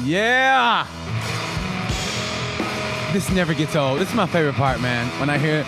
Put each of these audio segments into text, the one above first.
Yeah. This never gets old. This is my favorite part, man. When I hear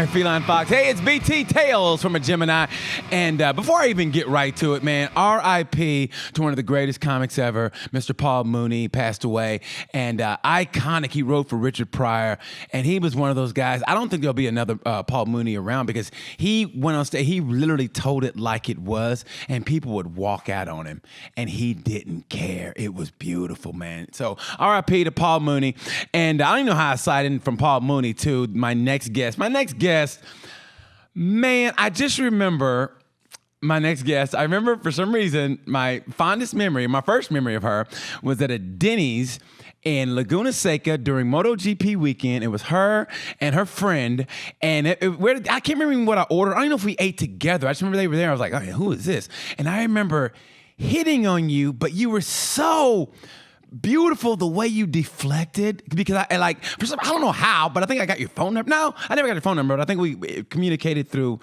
Feline Fox. Hey, it's BT Tales from a Gemini. And before I even get right to it, man, R.I.P. to one of the greatest comics ever, Mr. Paul Mooney, passed away. And iconic, he wrote for Richard Pryor. And he was one of those guys. I don't think there'll be another Paul Mooney around because he went on stage. He literally told it like it was. And people would walk out on him. And he didn't care. It was beautiful, man. So R.I.P. to Paul Mooney. And I don't even know how I slide from Paul Mooney to my next guest. My next guest, man, I just remember my next guest. I remember for some reason my fondest memory, my first memory of her was at a Denny's in Laguna Seca during MotoGP weekend. It was her and her friend. And I can't remember even what I ordered. I don't even know if we ate together. I just remember they were there. I was like, okay, who is this? And I remember hitting on you, but you were so beautiful the way you deflected, because I don't know how, but I think I got your phone number. No, I never got your phone number, but I think we communicated through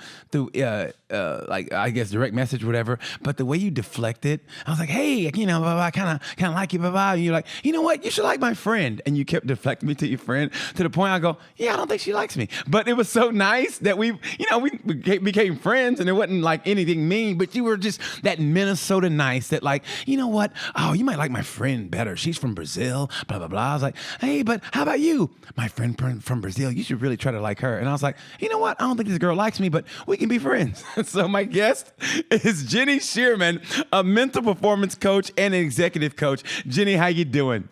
I guess direct message or whatever. But the way you deflected, I was like, hey, I kind of like you, and you're like, you know what, you should like my friend, and you kept deflecting me to your friend to the point I go, yeah, I don't think she likes me, but it was so nice that we became friends, and it wasn't like anything mean, but you were just that Minnesota nice that like, you know what, oh, you might like my friend better. She's from Brazil, blah, blah, blah. I was like, hey, but how about you? My friend from Brazil, you should really try to like her. And I was like, you know what? I don't think this girl likes me, but we can be friends. So my guest is Jenni Schierman, a mental performance coach and an executive coach. Jenni, how you doing?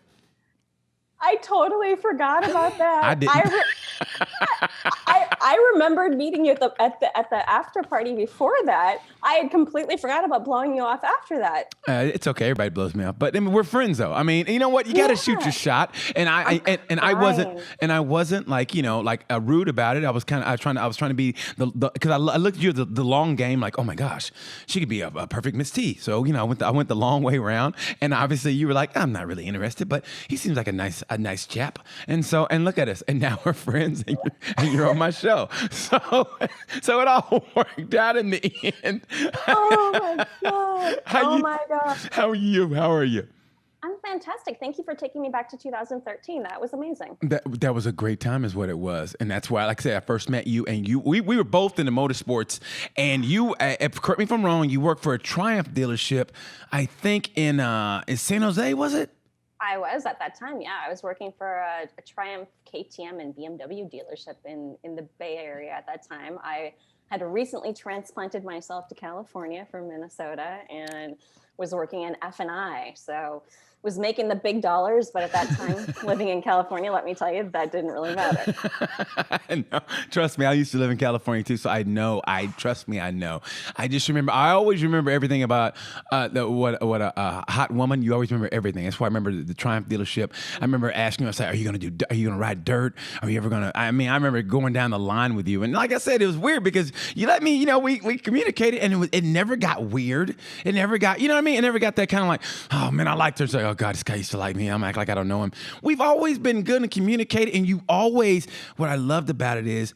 I totally forgot about that. I didn't. I remembered meeting you at the after party before that. I had completely forgot about blowing you off after that. It's okay. Everybody blows me off, but I mean, we're friends though. I mean, you know what? You got to shoot your shot. And I wasn't like, rude about it. I was trying to be because I looked at you at the long game, like, oh my gosh, she could be a perfect Miss T. So, I went the long way around, and obviously you were like, I'm not really interested, but he seems like a nice chap. And look at us. And now we're friends, and you're on my show. So it all worked out in the end. Oh my God. How are you? I'm fantastic. Thank you for taking me back to 2013. That was amazing. That was a great time is what it was. And that's why, like I said, I first met you, and we were both in the motorsports, and you, correct me if I'm wrong, you worked for a Triumph dealership, I think in San Jose, was it? I was at that time, yeah. I was working for a Triumph, KTM, and BMW dealership in the Bay Area at that time. I had recently transplanted myself to California from Minnesota and was working in F&I. So was making the big dollars, but at that time, living in California, let me tell you, that didn't really matter. No, trust me, I used to live in California too, so I know. I just remember, I always remember everything about what a hot woman. You always remember everything. That's why I remember the Triumph dealership. I remember asking you, I said, are you gonna ride dirt? Are you ever gonna? I mean, I remember going down the line with you, and like I said, it was weird because you let me, we communicated, and it never got weird. It never got, you know what I mean? It never got that kind of like, oh man, I liked her. It's like, oh God, this guy used to like me. I'm acting like I don't know him. We've always been good and communicated, and what I loved about it is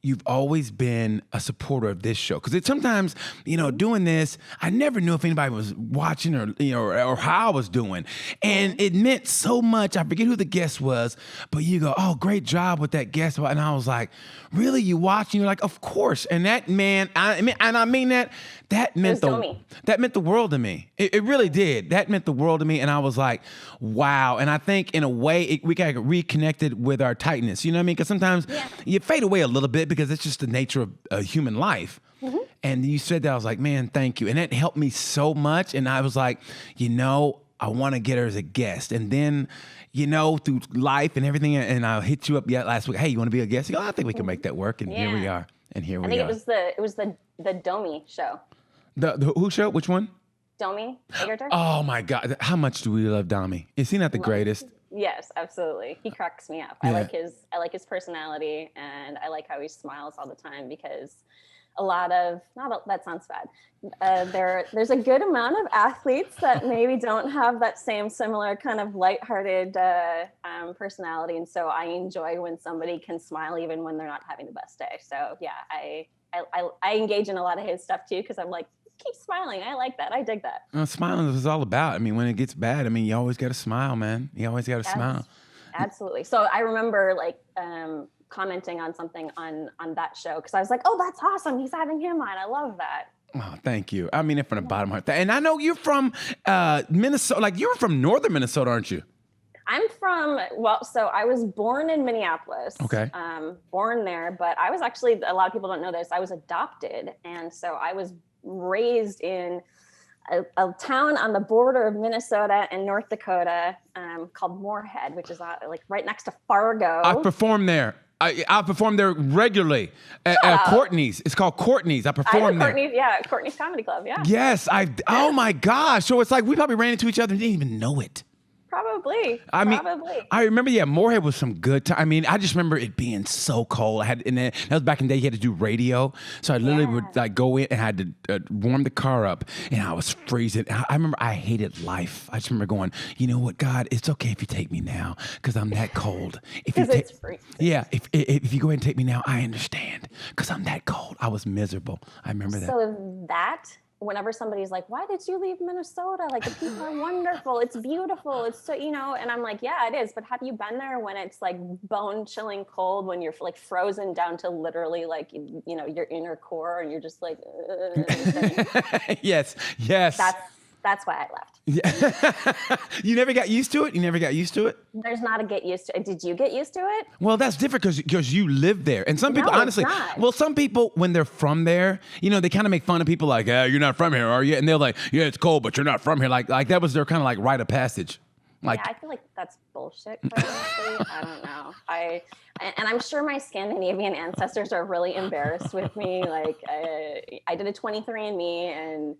you've always been a supporter of this show. Because sometimes, doing this, I never knew if anybody was watching or how I was doing. And it meant so much. I forget who the guest was, but you go, oh, great job with that guest. And I was like, really? You watching? You're like, of course. And that, man, that meant the world to me. It really did. That meant the world to me. And I was like, wow. And I think in a way, we got reconnected with our tightness. You know what I mean? Because sometimes you fade away a little bit because it's just the nature of human life. Mm-hmm. And you said that, I was like, man, thank you. And that helped me so much. And I was like, I want to get her as a guest. And then, through life and everything, and I hit you up last week. Hey, you want to be a guest? You go, I think we can make that work. And here we are. I think it was the Domi show. The who show? Which one? Domi Egerter. Oh my God! How much do we love Domi? Is he not the greatest? Yes, absolutely. He cracks me up. Yeah. I like his personality, and I like how he smiles all the time because that sounds bad. There's a good amount of athletes that maybe don't have that same similar kind of lighthearted personality, and so I enjoy when somebody can smile even when they're not having the best day. So yeah, I engage in a lot of his stuff too because I'm like, keep smiling. I like that. I dig that. Smiling is what it's all about. I mean, when it gets bad, I mean, you always got to smile, man. You always got to smile. Absolutely. So I remember like commenting on something on that show because I was like, oh, that's awesome. He's having him on. I love that. Oh, thank you. I mean it from the bottom of my heart. And I know you're from Minnesota. Like, you're from northern Minnesota, aren't you? I'm from, so I was born in Minneapolis. Okay. Born there, but I was actually, a lot of people don't know this, I was adopted. And so I was raised in a town on the border of Minnesota and North Dakota called Moorhead, which is like right next to Fargo. I performed there. I perform there regularly at Courtney's. It's called Courtney's. I perform there. Courtney's Comedy Club. Yeah. Yes, oh my gosh! So it's like we probably ran into each other and didn't even know it. Probably. I remember, Moorhead was some good time. I mean, I just remember it being so cold. That was back in the day, you had to do radio. So I literally would like go in and had to warm the car up, and I was freezing. I remember I hated life. I just remember going, you know what, God, it's okay if you take me now, because I'm that cold. Because it's freezing. Yeah, if you go ahead and take me now, I understand, because I'm that cold. I was miserable. I remember that. So whenever somebody's like, why did you leave Minnesota? Like, the people are wonderful. It's beautiful. It's so, and I'm like, yeah, it is. But have you been there when it's like bone chilling cold, when you're like frozen down to literally like, your inner core, and you're just like, Yes. That's why I left. Yeah. You never got used to it? There's not a get used to it. Did you get used to it? Well, that's different because you live there. And some people, honestly, some people, when they're from there, they kind of make fun of people like, you're not from here, are you? And they're like, yeah, it's cold, but you're not from here. Like that was their kind of like rite of passage. Like, yeah, I feel like that's bullshit, quite honestly. I don't know. And I'm sure my Scandinavian ancestors are really embarrassed with me. Like, I did a 23andMe, and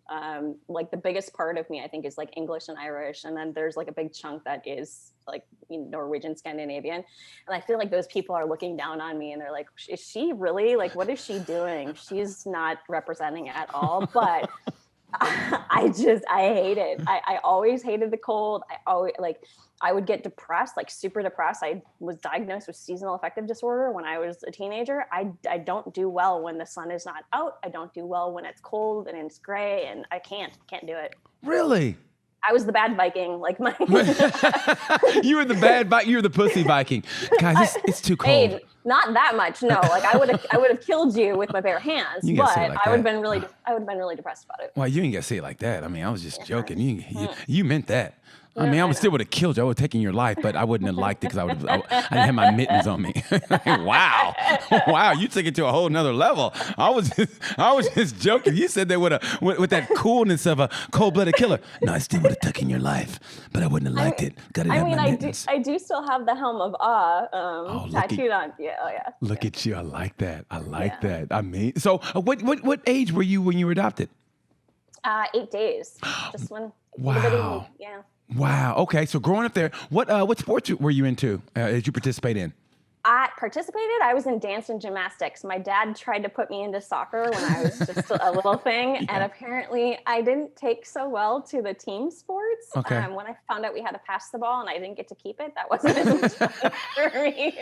like the biggest part of me, I think, is like English and Irish. And then there's like a big chunk that is like Norwegian, Scandinavian. And I feel like those people are looking down on me, and they're like, is she really, like, what is she doing? She's not representing at all. But I hate it. I always hated the cold. I would get depressed, like super depressed. I was diagnosed with seasonal affective disorder when I was a teenager. I don't do well when the sun is not out. I don't do well when it's cold and it's gray, and I can't do it. Really? I was the bad Viking, like my. You were the bad Viking. You were the pussy Viking. Guys, it's too cold. Hey, not that much. No, like I would have killed you with my bare hands, but I would have been really depressed about it. Well, you ain't gotta say it like that. I mean, I was just joking. You meant that. I mean, I would still would have killed you. I would have taken your life, but I wouldn't have liked it because I didn't have my mittens on me. Wow, you took it to a whole nother level. I was just joking. You said that with that coolness of a cold-blooded killer. No, I still would have taken your life, but I wouldn't have liked it. I do still have the helm of awe tattooed on. Yeah, oh yeah. Look at you. I like that. that. I mean, so what age were you when you were adopted? 8 days. Just when. Wow. Yeah. Wow. Okay. So growing up there, what sports were you into? Did you participate in? I participated. I was in dance and gymnastics. My dad tried to put me into soccer when I was just a little thing. Yeah. And apparently I didn't take so well to the team sports. Okay. When I found out we had to pass the ball and I didn't get to keep it, that wasn't as much fun for me.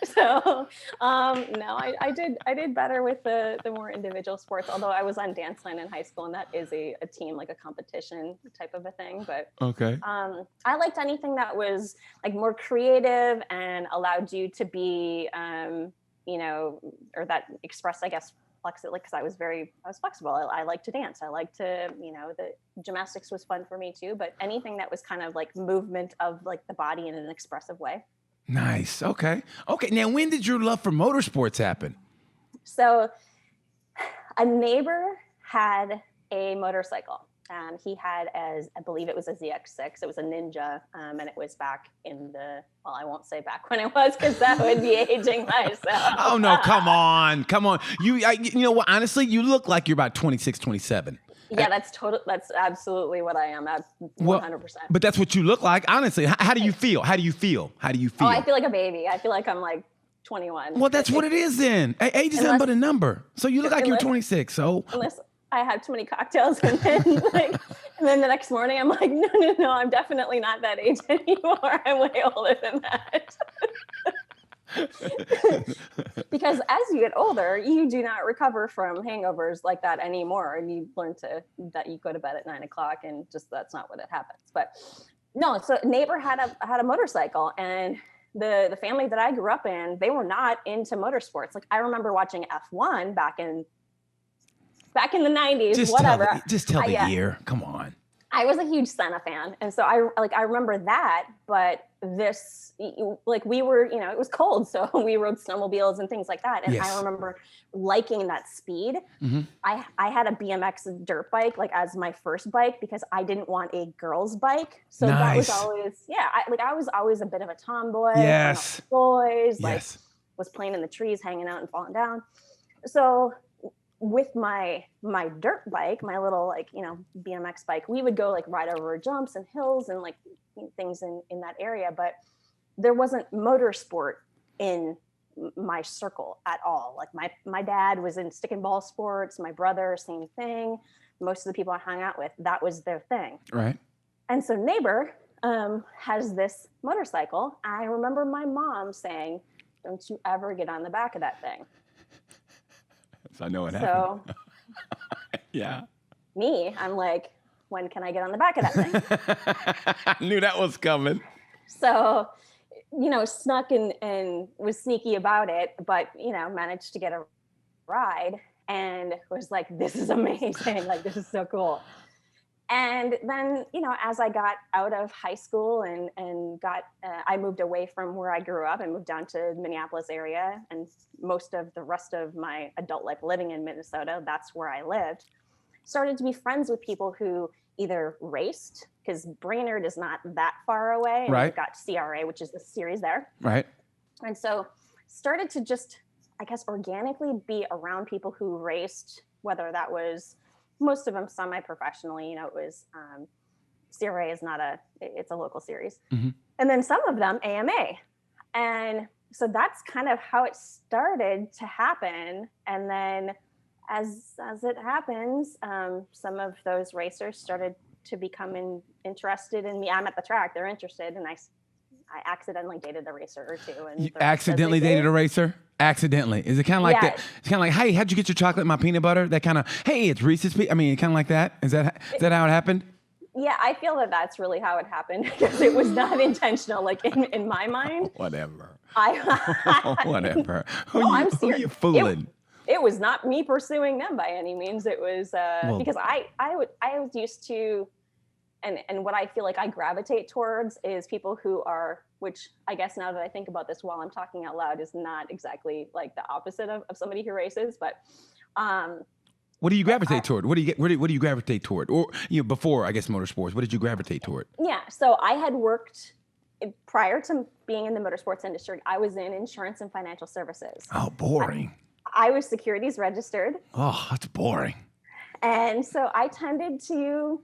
So, no, I did better with the more individual sports, although I was on dance line in high school, and that is a team, like a competition type of a thing. But okay. I liked anything that was like more creative and allowed you to be or that expressed, I guess, flexibly, because I was flexible. I like to dance. I like to, the gymnastics was fun for me too, but anything that was kind of like movement of like the body in an expressive way. Nice. Okay. Now, when did your love for motorsports happen? So a neighbor had a motorcycle. He had, I believe it was a ZX6. It was a Ninja, and it was back in I won't say back when it was, because that would be aging myself. Oh, no, come on. You know what? Honestly, you look like you're about 26, 27. Yeah, that's absolutely what I am. 100%. But that's what you look like. Honestly, how do you feel? Oh, I feel like a baby. I feel like I'm like 21. Well, that's what it is then. Age is nothing but a number. So you look like you're 26. So unless I have too many cocktails, and then the next morning I'm like, no, I'm definitely not that age anymore. I'm way older than that. Because as you get older, you do not recover from hangovers like that anymore. And you learn that you go to bed at 9 o'clock and just, that's not what it happens. But no, so neighbor had a motorcycle, and the family that I grew up in, they were not into motorsports. Like, I remember watching F1 back in the 90s, whatever. Just tell the year. Come on. I was a huge Senna fan. And so I remember that, but this, like, we were, it was cold. So we rode snowmobiles and things like that. And I remember liking that speed. Mm-hmm. I had a BMX dirt bike, like, as my first bike, because I didn't want a girl's bike. So that was always, I was always a bit of a tomboy. Yes. Boys, like, was playing in the trees, hanging out and falling down. So with my dirt bike, my little, like, BMX bike, we would go, like, ride over jumps and hills and, like, things in that area, but there wasn't motorsport in my circle at all. Like, my dad was in stick and ball sports, my brother, same thing. Most of the people I hung out with, that was their thing. Right. And so neighbor has this motorcycle. I remember my mom saying, "Don't you ever get on the back of that thing." I know what happened. Yeah. Me, I'm like, when can I get on the back of that thing? I knew that was coming. So, snuck and was sneaky about it, but, managed to get a ride and was like, this is amazing. Like, this is so cool. And then, as I got out of high school and I moved away from where I grew up and moved down to the Minneapolis area, and most of the rest of my adult life living in Minnesota, that's where I lived, started to be friends with people who either raced, because Brainerd is not that far away. And right. We've got CRA, which is the series there. Right. And so started to just, I guess, organically be around people who raced, whether that was most of them semi-professionally, it was CRA is it's a local series. Mm-hmm. And then some of them AMA. And so that's kind of how it started to happen. And then as it happens, some of those racers started to become interested in me. I'm at the track, they're interested. And I accidentally dated a racer or two. And you accidentally dated a racer? Accidentally. Is it kind of like that? It's kind of like, hey, how'd you get your chocolate and my peanut butter? That kind of, hey, it's Reese's. Kind of like that. Is that how it happened? Yeah, I feel that that's really how it happened, because it was not intentional. Like, in my mind. Whatever. Whatever. Who are you fooling? It was not me pursuing them by any means. It was because I was used to, and what I feel like I gravitate towards is people who are, which I guess now that I think about this while I'm talking out loud, is not exactly like the opposite of somebody who races, but what do you gravitate toward? What do you gravitate toward? Or before, I guess, motorsports, what did you gravitate toward? Yeah, so I had worked prior to being in the motorsports industry. I was in insurance and financial services. Oh, boring. I was securities registered. Oh, that's boring. And so I tended to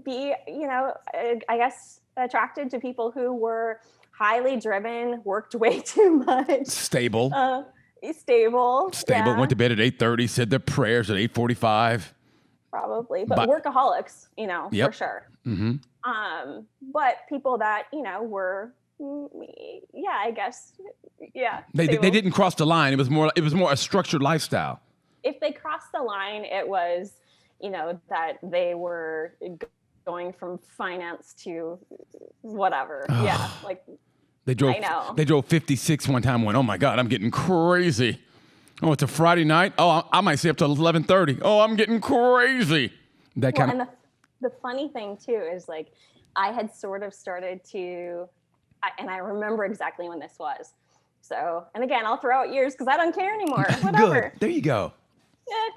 be, I guess, attracted to people who were highly driven, worked way too much. Stable. Stable. Yeah. Went to bed at 8:30, said their prayers at 8:45. Probably, but workaholics, yep. For sure. Mm-hmm. But people that, were, I guess, yeah. They didn't cross the line. It was more a structured lifestyle. If they crossed the line, it was, that they were going from finance to whatever. Yeah, like they drove 56 one time. Went, oh my God, I'm getting crazy. Oh, it's a Friday night. Oh, I might stay up till 11:30. Oh, I'm getting crazy. And the funny thing too is, like, I had sort of started to, and I remember exactly when this was. So, and again, I'll throw out years because I don't care anymore. Whatever. Good. There you go. Yeah.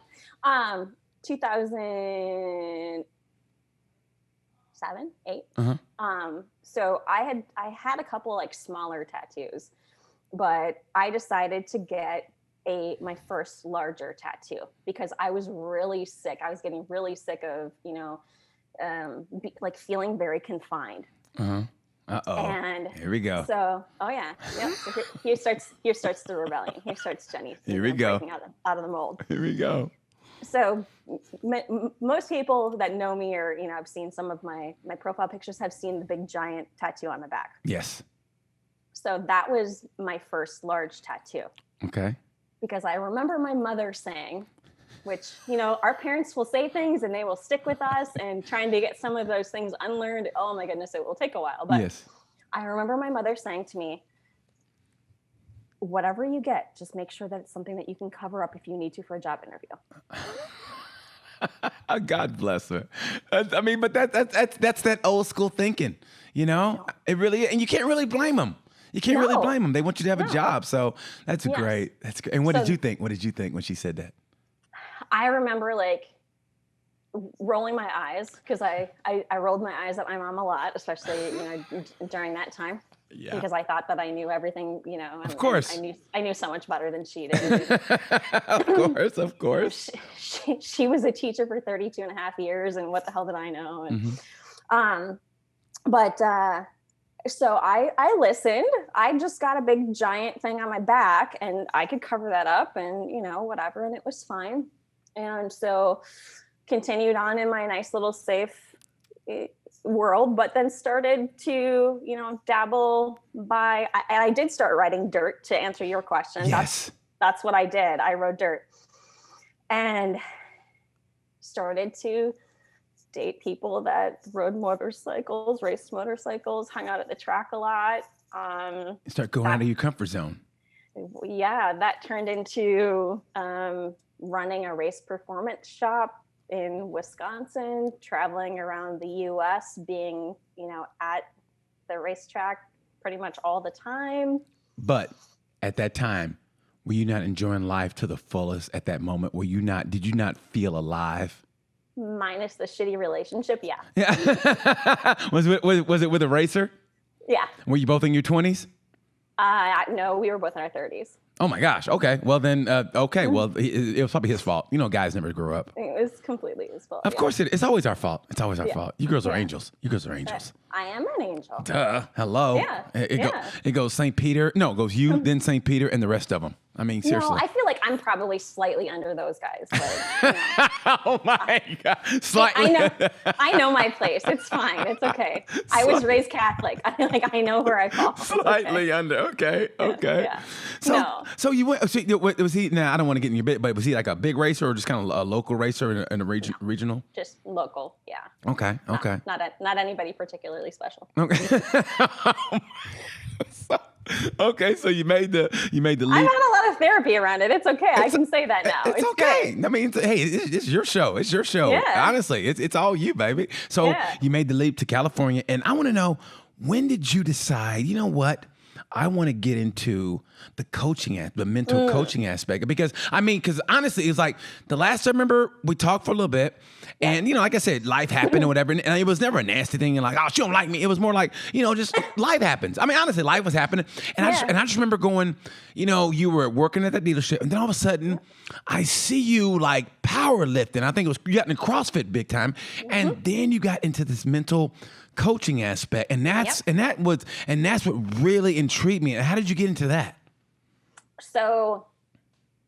2007, 8. Uh-huh. So I had a couple, like, smaller tattoos, but I decided to get my first larger tattoo because I was really sick. I was getting really sick of, like, feeling very confined. Uh-huh. Uh-oh. And here we go. So, Yep. So here starts the rebellion. Here starts Jenni. Here we go. Breaking out of the mold. Here we go. So most people that know me, or, have seen some of my profile pictures, have seen the big giant tattoo on the back. Yes. So that was my first large tattoo. Okay. Because I remember my mother saying, which, our parents will say things and they will stick with us, and trying to get some of those things unlearned. Oh my goodness, it will take a while. But Yes. I remember my mother saying to me, whatever you get, just make sure that it's something that you can cover up if you need to for a job interview. God bless her. I mean, but that's that old school thinking, It really, and you can't really blame them. You can't really blame them. They want you to have a job. So that's great. That's great. And what did you think? What did you think when she said that? I remember rolling my eyes, because I rolled my eyes at my mom a lot, especially, during that time. Yeah. Because I thought that I knew everything, Of course. I knew so much better than she did. Of course. She was a teacher for 32 and a half years, and what the hell did I know? And, so I listened. I just got a big giant thing on my back, and I could cover that up and, whatever. And it was fine. And so continued on in my nice little safe world, but then started to, dabble I did start writing dirt, to answer your question. Yes. That's what I did. I wrote dirt and started to date people that rode motorcycles, raced motorcycles, hung out at the track a lot. Start going out of your comfort zone. Yeah, that turned into running a race performance shop in Wisconsin, traveling around the US, being, at the racetrack pretty much all the time. But at that time, were you not enjoying life to the fullest at that moment? Did you not feel alive? Minus the shitty relationship, yeah. Yeah. Was it with a racer? Yeah. Were you both in your 20s? No, we were both in our 30s. Oh my gosh. Okay. Well then, well, it was probably his fault. Guys never grow up. It was completely his fault. Of course it's always our fault. It's always our fault. You girls are angels. You girls are angels. I am an angel. Duh. Hello. Yeah. It goes St. Peter. No, it goes you, then St. Peter, and the rest of them. I mean, seriously. No, I feel like I'm probably slightly under those guys. But, Oh my God. Slightly. I know my place. It's fine. It's okay. I was raised Catholic. I know where I fall. Slightly under. Okay. Yeah. So you went. So was he? Now I don't want to get in your bit, but was he like a big racer or just kind of a local racer in a regional? Just local. Yeah. Okay. Okay. Not anybody particularly special. Okay. Okay, so you made the leap. I've had a lot of therapy around it. It's okay. I can say that now. It's okay. Great. I mean, hey, it's your show. It's your show. Yeah. Honestly, it's all you, baby. So you made the leap to California, and I want to know, when did you decide, you know what? I want to get into the coaching, the mental coaching aspect. Because honestly, it's like the last I remember we talked for a little bit, and like I said, life happened or whatever, and it was never a nasty thing. And like, oh, she don't like me. It was more like, just life happens. I mean, honestly, life was happening, and I just remember going, you were working at that dealership, and then all of a sudden, I see you like powerlifting. I think it was you got into CrossFit big time, and then you got into this mental coaching aspect, and that's what really intrigued me. And how did you get into that? So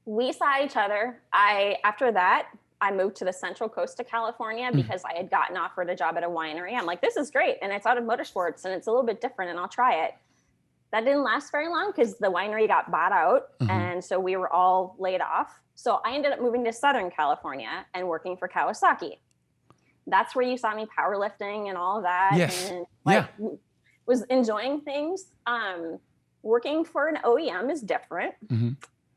we saw each other. After that, I moved to the Central Coast of California because I had gotten offered a job at a winery. I'm like, this is great, and it's out of motorsports, and it's a little bit different, and I'll try it. That didn't last very long because the winery got bought out, and so we were all laid off. So I ended up moving to Southern California and working for Kawasaki. That's where you saw me powerlifting and all of that. Yes. And was enjoying things. Working for an OEM is different.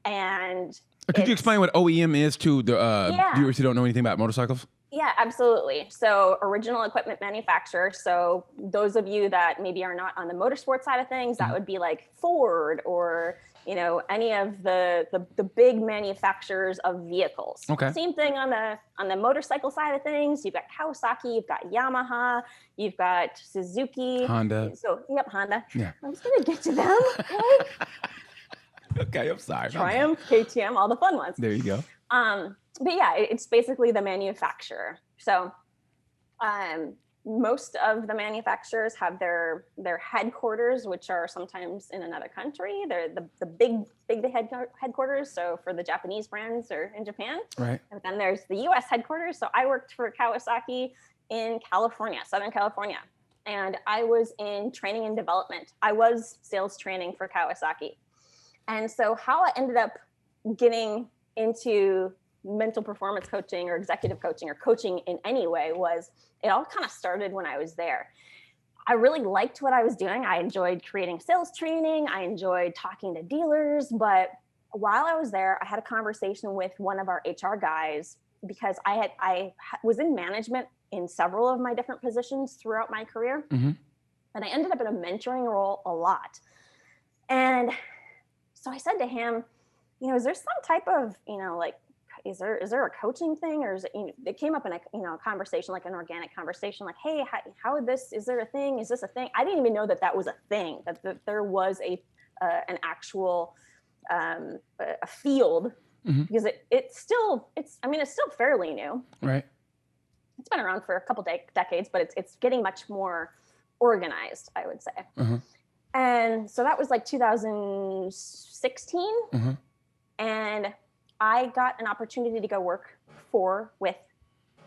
And could you explain what OEM is to the viewers who don't know anything about motorcycles? Yeah, absolutely. So original equipment manufacturer. So those of you that maybe are not on the motorsport side of things, that would be like Ford or any of the big manufacturers of vehicles. Okay. Same thing on the motorcycle side of things. You've got Kawasaki, you've got Yamaha, you've got Suzuki, Honda. So Honda. Yeah. I was gonna get to them. Okay, I'm sorry. Triumph, KTM, all the fun ones. There you go. But yeah, it's basically the manufacturer. So most of the manufacturers have their headquarters, which are sometimes in another country. They're the big headquarters. So for the Japanese brands are in Japan. Right. And then there's the US headquarters. So I worked for Kawasaki in California, Southern California. and I was in training and development. I was sales training for Kawasaki. And so how I ended up getting into mental performance coaching or executive coaching or coaching in any way was it all kind of started when I was there. I really liked what I was doing. I enjoyed creating sales training. I enjoyed talking to dealers. But while I was there, I had a conversation with one of our HR guys because I was in management in several of my different positions throughout my career. Mm-hmm. And I ended up in a mentoring role a lot. And so I said to him, is there some type of, like, is there a coaching thing, or is it, it came up in a conversation, like an organic conversation, like, hey, how is there a thing? Is this a thing? I didn't even know that was a thing, that there was an actual a field, mm-hmm. because it's still fairly new. Right. It's been around for a couple decades, but it's getting much more organized, I would say. Uh-huh. And so that was like 2016. Uh-huh. And I got an opportunity to go work with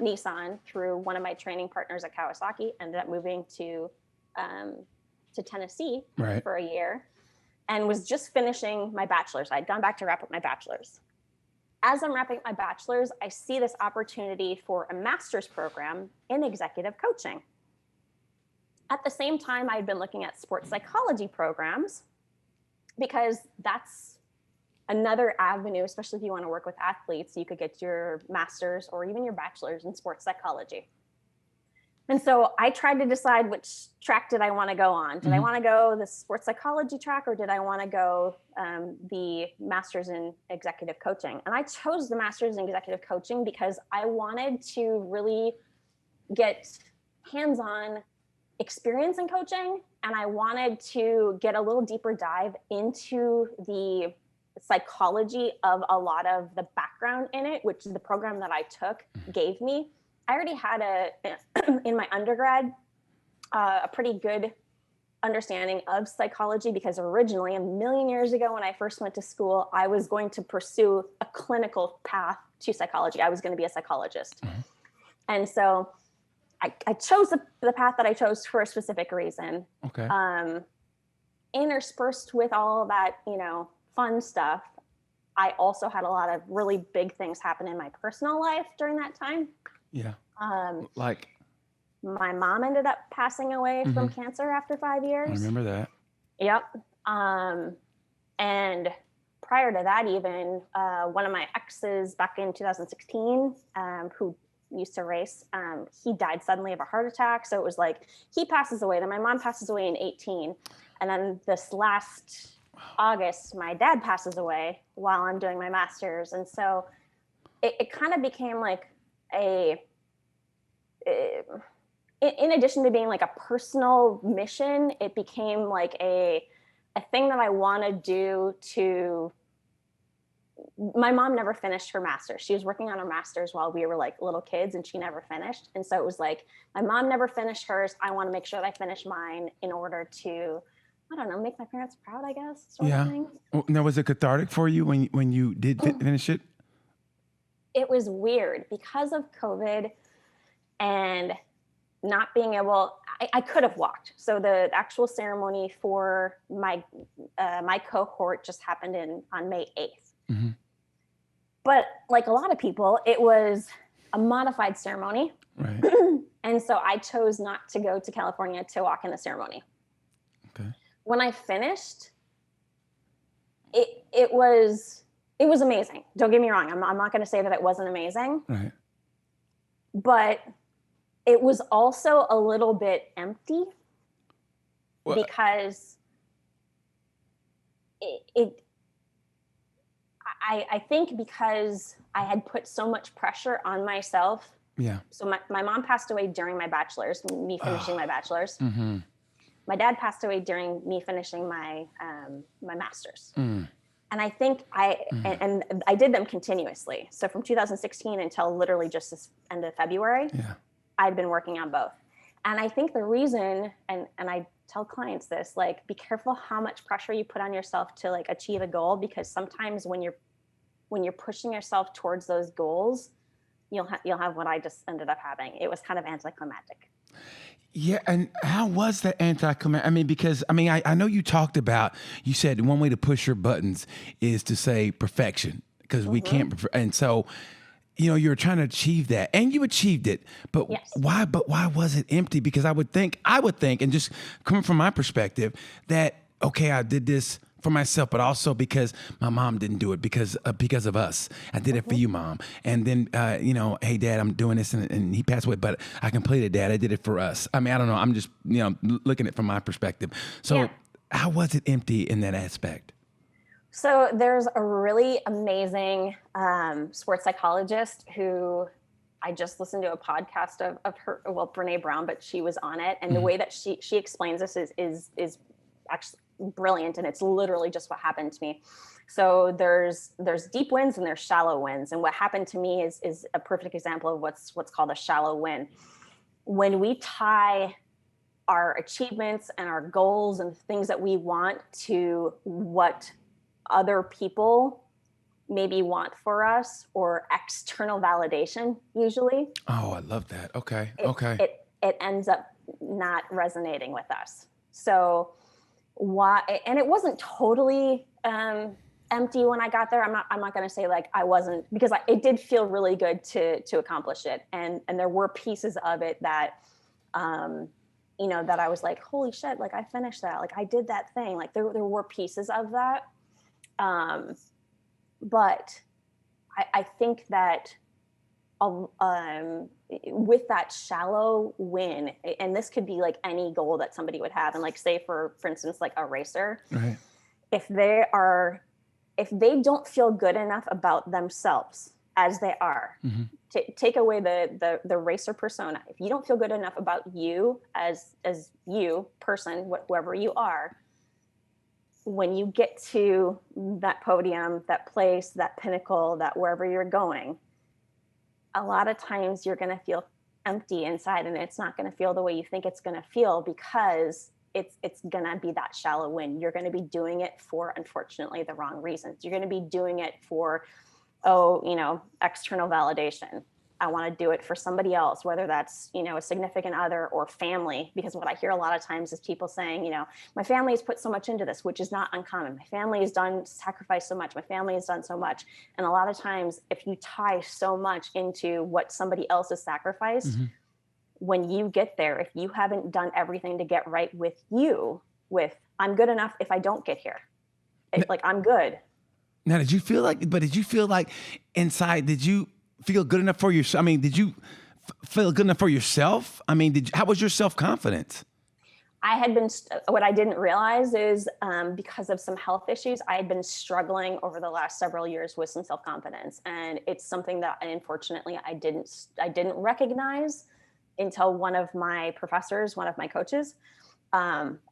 Nissan through one of my training partners at Kawasaki. Ended up moving to Tennessee right. for a year, and was just finishing my bachelor's. I'd gone back to wrap up my bachelor's. As I'm wrapping up my bachelor's, I see this opportunity for a master's program in executive coaching. At the same time, I'd been looking at sports psychology programs because that's another avenue, especially if you want to work with athletes. You could get your master's or even your bachelor's in sports psychology. And so I tried to decide which track did I want to go on. Did I want to go the sports psychology track, or did I want to go the master's in executive coaching? And I chose the master's in executive coaching because I wanted to really get hands-on experience in coaching, and I wanted to get a little deeper dive into the psychology of a lot of the background in it, which the program that I took gave me. I already had in my undergrad, a pretty good understanding of psychology, because originally, a million years ago, when I first went to school, I was going to pursue a clinical path to psychology. I was going to be a psychologist. Mm-hmm. And so I chose the path that I chose for a specific reason. Okay. Interspersed with all of that, fun stuff, I also had a lot of really big things happen in my personal life during that time. Yeah. Like my mom ended up passing away from cancer after 5 years. I remember that. Yep. And prior to that, even one of my exes back in 2016, who used to race, he died suddenly of a heart attack. So it was like he passes away, then my mom passes away in 18, and then this last August, my dad passes away while I'm doing my master's. And so it kind of became like in addition to being like a personal mission, it became like a thing that I want to do to. My mom never finished her master's. She was working on her master's while we were like little kids, and she never finished. And so it was like, my mom never finished hers. I want to make sure that I finish mine in order to, I don't know, make my parents proud, I guess. Sort of thing. Now, was it cathartic for you when you did finish it? It was weird because of COVID and not being able, I could have walked. So the actual ceremony for my cohort just happened on May 8th. Mm-hmm. But like a lot of people, it was a modified ceremony. Right. And so I chose not to go to California to walk in the ceremony. Okay. When I finished, it was amazing. Don't get me wrong. I'm not going to say that it wasn't amazing. Right. But it was also a little bit empty because I think because I had put so much pressure on myself. Yeah. So my mom passed away during my bachelor's, me finishing my bachelor's. Mm-hmm. My dad passed away during me finishing my master's. Mm. And I think and I did them continuously. So from 2016 until literally just this end of February, I'd been working on both. And I think the reason, and I tell clients this, like, be careful how much pressure you put on yourself to like achieve a goal, because sometimes when you're pushing yourself towards those goals, you'll have what I just ended up having. It was kind of anticlimactic. Yeah, and how was that anti-climax? I mean, because I know you talked about, you said one way to push your buttons is to say perfection because we can't, and so you were trying to achieve that, and you achieved it. But Yes. why? But why was it empty? Because I would think, and just coming from my perspective, that okay, I did this for myself, but also because my mom didn't do it because of us. I did it for you, Mom. And then hey, Dad, I'm doing this, and he passed away, but I completed, Dad. I did it for us. I mean, I don't know. I'm just looking at it from my perspective. So Yeah. how was it empty in that aspect? So there's a really amazing sports psychologist who I just listened to a podcast of her, well, Brene Brown, but she was on it. And the way that she explains this is actually brilliant. And it's literally just what happened to me. So there's deep wins and there's shallow wins. And what happened to me is a perfect example of what's called a shallow win. When we tie our achievements and our goals and things that we want to what other people maybe want for us, or external validation, usually. Oh, I love that. Okay. It ends up not resonating with us. So why? And it wasn't totally empty when I got there. I'm not going to say like I wasn't, because it did feel really good to accomplish it, and there were pieces of it that that I was like, holy shit, like I finished that, like I did that thing, like there were pieces of that. But I think that with that shallow win, and this could be like any goal that somebody would have, and like say for instance, like a racer, Right. if they don't feel good enough about themselves as they are, take away the racer persona. If you don't feel good enough about you as you person, whoever you are, when you get to that podium, that place, that pinnacle, that wherever you're going, a lot of times you're going to feel empty inside, and it's not going to feel the way you think it's going to feel, because it's going to be that shallow win. You're going to be doing it for, unfortunately, the wrong reasons. You're going to be doing it for, external validation. I want to do it for somebody else, whether that's, a significant other or family, because what I hear a lot of times is people saying, my family has put so much into this, which is not uncommon. My family has sacrificed so much. My family has done so much. And a lot of times, if you tie so much into what somebody else has sacrificed, when you get there, if you haven't done everything to get right with you, I'm good enough if I don't get here. Like I'm good. Now, did you feel like inside, did you feel good enough for yourself? I mean, did you feel good enough for yourself? I mean, how was your self-confidence? What I didn't realize is because of some health issues, I had been struggling over the last several years with some self-confidence. And it's something that unfortunately I didn't recognize until one of my professors, one of my coaches,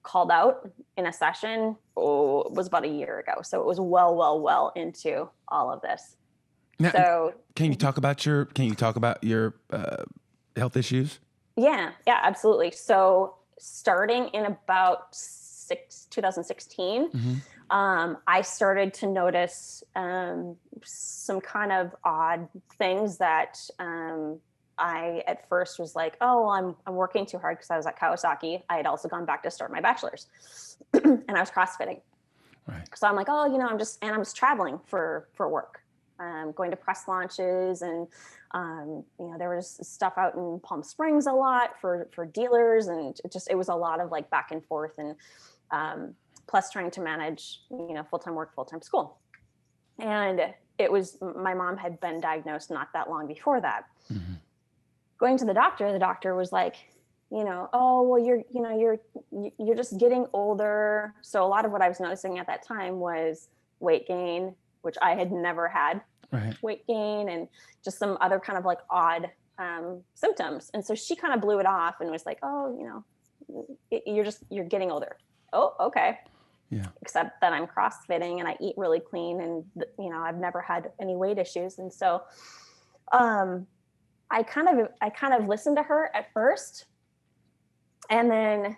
called out in a session. It was about a year ago. So it was well into all of this. Now, so can you talk about your health issues? Yeah, absolutely. So starting in about 2016, I started to notice some kind of odd things that I at first was like, oh, I'm working too hard, because I was at Kawasaki. I had also gone back to start my bachelor's and I was CrossFitting. Right. So I'm like, oh, I'm just traveling for work. Going to press launches, and there was stuff out in Palm Springs a lot for dealers, and it was a lot of like back and forth, and plus trying to manage full-time work, full-time school. And it was, my mom had been diagnosed not that long before that. Going to the doctor was like, oh, well, you're just getting older. So a lot of what I was noticing at that time was weight gain, which I had never had. Right. Weight gain and just some other kind of like odd symptoms. And so she kind of blew it off and was like, oh, you're getting older. Oh, okay. Yeah. Except that I'm CrossFitting and I eat really clean, and I've never had any weight issues. And so I kind of listened to her at first, and then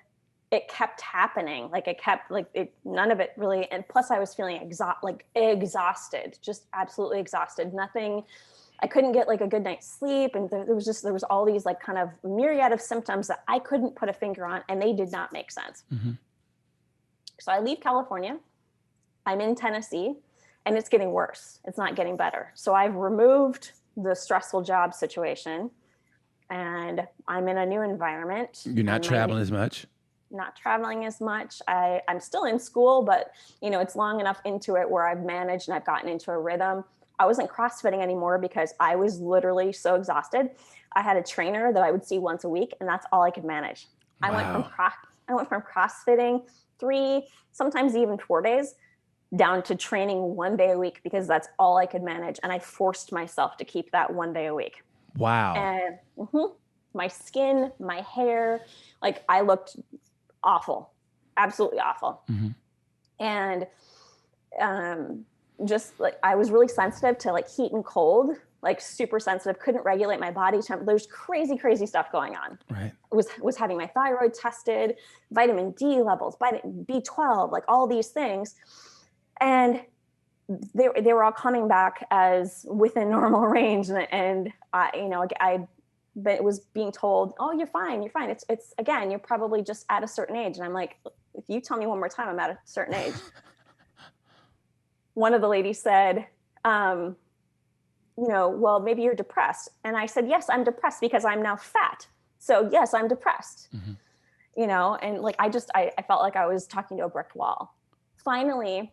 it kept happening. Like it kept none of it really. And plus I was feeling exhausted, just absolutely exhausted. Nothing I couldn't get like a good night's sleep. And there was all these like kind of myriad of symptoms that I couldn't put a finger on, and they did not make sense. Mm-hmm. So I leave California. I'm in Tennessee, and it's getting worse. It's not getting better. So I've removed the stressful job situation, and I'm in a new environment. You're not traveling as much? Not traveling as much. I'm still in school, but it's long enough into it where I've managed and I've gotten into a rhythm. I wasn't CrossFitting anymore because I was literally so exhausted. I had a trainer that I would see once a week, and that's all I could manage. Wow. I went from CrossFitting 3, sometimes even 4 days, down to training 1 day a week because that's all I could manage. And I forced myself to keep that 1 day a week. Wow. And my skin, my hair, like I looked awful, absolutely awful. Mm-hmm. And just like I was really sensitive to like heat and cold, like super sensitive, couldn't regulate my body temperature. There's crazy stuff going on. Right. Was having my thyroid tested, vitamin D levels, vitamin B12, like all these things. And they were all coming back as within normal range. And I was being told, oh, you're fine. It's again, you're probably just at a certain age. And I'm like, if you tell me one more time I'm at a certain age. One of the ladies said, well, maybe you're depressed. And I said, yes, I'm depressed because I'm now fat. So yes, I'm depressed. Mm-hmm. And like, I felt like I was talking to a brick wall. Finally,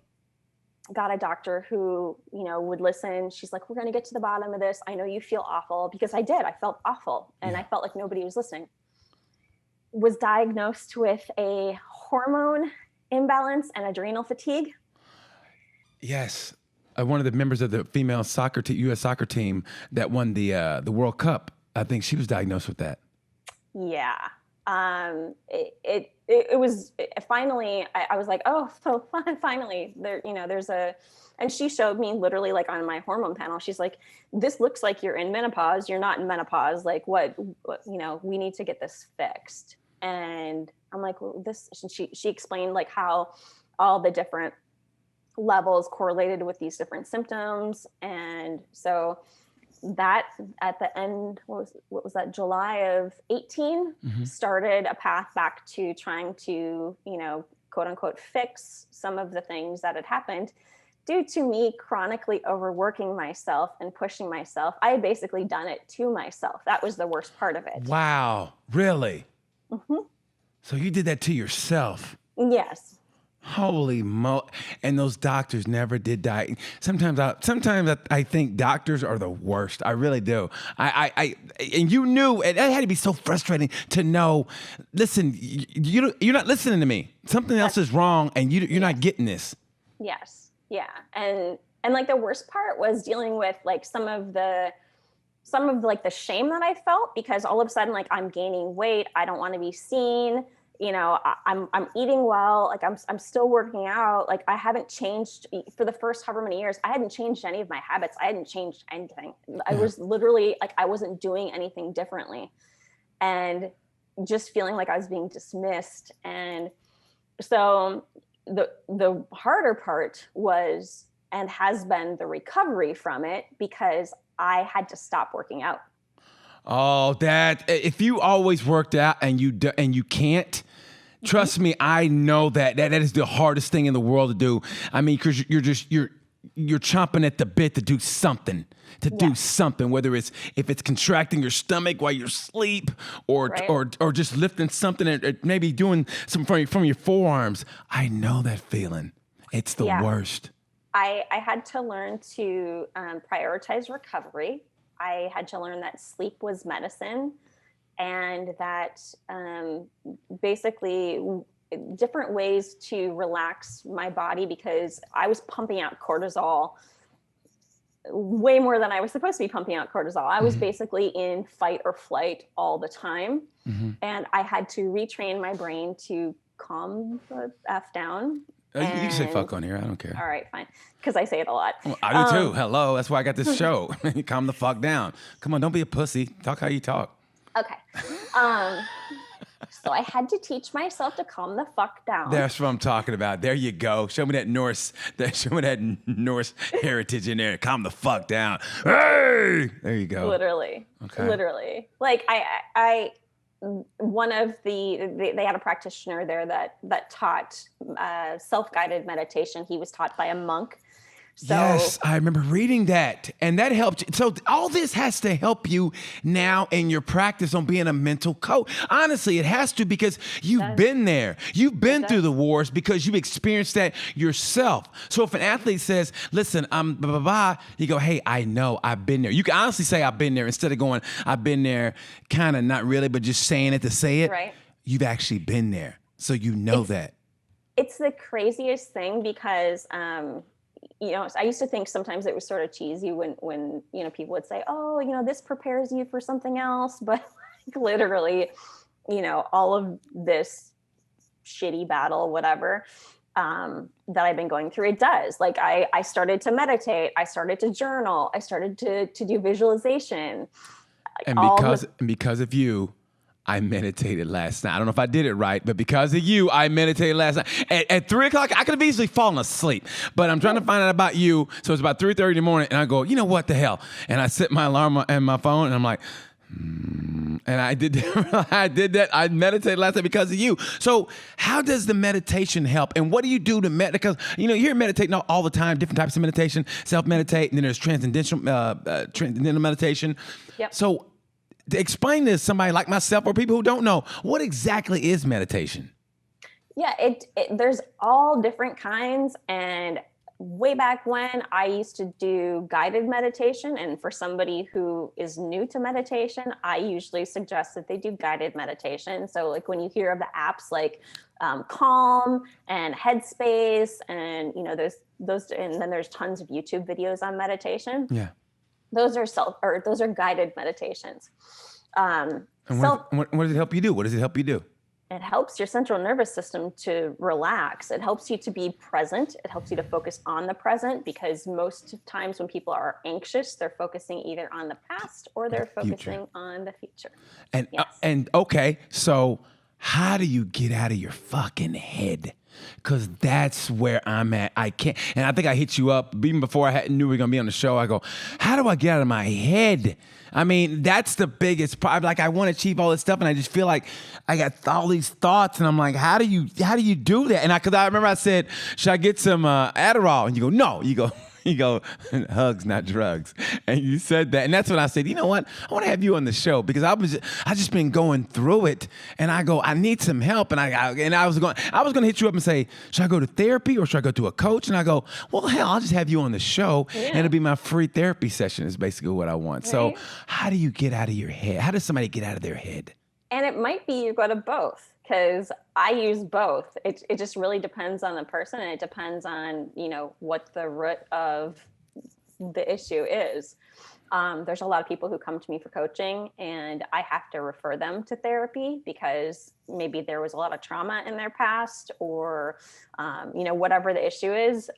got a doctor who, would listen. She's like, we're going to get to the bottom of this. I know you feel awful, because I did. I felt awful. And I felt like nobody was listening. Was diagnosed with a hormone imbalance and adrenal fatigue. Yes. One of the members of the female U.S. soccer team that won the World Cup, I think she was diagnosed with that. Yeah. It was finally, I was like, oh, so finally there's and she showed me literally like on my hormone panel, she's like, this looks like you're in menopause. You're not in menopause. Like what we need to get this fixed. And I'm like, well, she explained like how all the different levels correlated with these different symptoms. And so that at the end, what was that, July of 18, mm-hmm. started a path back to trying to, quote unquote, fix some of the things that had happened due to me chronically overworking myself and pushing myself. I had basically done it to myself. That was the worst part of it. Wow. Really? Mm-hmm. So you did that to yourself? Yes. Holy mo! And those doctors never did die. Sometimes I think doctors are the worst. I really do. And you knew, and that had to be so frustrating to know. Listen, you're not listening to me. Something else is wrong, and you're not getting this. Yes. Yeah. And like the worst part was dealing with like some of the like the shame that I felt, because all of a sudden like I'm gaining weight. I don't want to be seen. I'm eating well, like I'm still working out. Like I haven't changed for the first however many years. I hadn't changed any of my habits. I hadn't changed anything. I was literally like, I wasn't doing anything differently, and just feeling like I was being dismissed. And so the harder part was, and has been, the recovery from it, because I had to stop working out. Oh, that if you always worked out and you can't, trust me, I know that is the hardest thing in the world to do. I mean, because you're chomping at the bit to do something, do something, whether if it's contracting your stomach while you're asleep, or just lifting something, and maybe doing something from your forearms. I know that feeling. It's the worst. I had to learn to prioritize recovery. I had to learn that sleep was medicine, and that basically different ways to relax my body, because I was pumping out cortisol way more than I was supposed to be pumping out cortisol. I was basically in fight or flight all the time. Mm-hmm. And I had to retrain my brain to calm the F down. You can say fuck on here. I don't care. All right, fine. Because I say it a lot. Well, I do too. Hello. That's why I got this show. Calm the fuck down. Come on, don't be a pussy. Talk how you talk. Okay. So I had to teach myself to calm the fuck down. That's what I'm talking about. There you go. Show me that Norse heritage in there. Calm the fuck down. Hey, there you go. Literally. Okay. Literally. Like one of they had a practitioner there that taught self-guided meditation. He was taught by a monk. So, yes, I remember reading that, and that helped you. So all this has to help you now in your practice on being a mental coach. Honestly, it has to, because you've been there. You've been through the wars because you've experienced that yourself. So if an athlete says, listen, I'm blah, blah, blah, you go, hey, I know, I've been there. You can honestly say I've been there instead of going, I've been there, kind of not really, but just saying it to say it. Right. You've actually been there. So you know that. It's the craziest thing because, I used to think sometimes it was sort of cheesy when people would say, oh, this prepares you for something else. But like, literally, all of this shitty battle, whatever, that I've been going through, it does. Like I started to meditate. I started to journal. I started to do visualization. And because of you, I meditated last night. I don't know if I did it right, but because of you, I meditated last night. At 3 o'clock, I could have easily fallen asleep, but I'm trying to find out about you. So it's about 3:30 in the morning, and I go, you know what the hell? And I set my alarm on my phone, and I'm like, and I did that. I meditated last night because of you. So how does the meditation help? And what do you do to meditate? Because, you hear meditating all the time, different types of meditation, self-meditate, and then there's transcendental meditation. Yep. So explain this to somebody like myself or people who don't know, what exactly is meditation? Yeah, there's all different kinds. And way back when, I used to do guided meditation. And for somebody who is new to meditation, I usually suggest that they do guided meditation. So like when you hear of the apps like Calm and Headspace, and those, and then there's tons of YouTube videos on meditation. Yeah. Those are guided meditations. And what does it help you do? What does it help you do? It helps your central nervous system to relax. It helps you to be present. It helps you to focus on the present, because most times when people are anxious, they're focusing either on the past or they're focusing on the future. And yes. Okay, so how do you get out of your fucking head? Because that's where I'm at. I can't. And I think I hit you up even before I knew we were going to be on the show. I go, how do I get out of my head? I mean, that's the biggest problem. Like, I want to achieve all this stuff, and I just feel like I got all these thoughts, and I'm like, how do you do that? And because I remember I said, should I get some Adderall? And you go, no. You go, hugs, not drugs. And you said that. And that's when I said, you know what? I want to have you on the show, because I just been going through it. And I go, I need some help. And I was going to hit you up and say, should I go to therapy or should I go to a coach? And I go, well, hell, I'll just have you on the show. Yeah. And it'll be my free therapy session is basically what I want. Right. So how do you get out of your head? How does somebody get out of their head? And it might be you go to both, because I use both. It just really depends on the person, and it depends on, what the root of the issue is. There's a lot of people who come to me for coaching, and I have to refer them to therapy because maybe there was a lot of trauma in their past, or, whatever the issue is.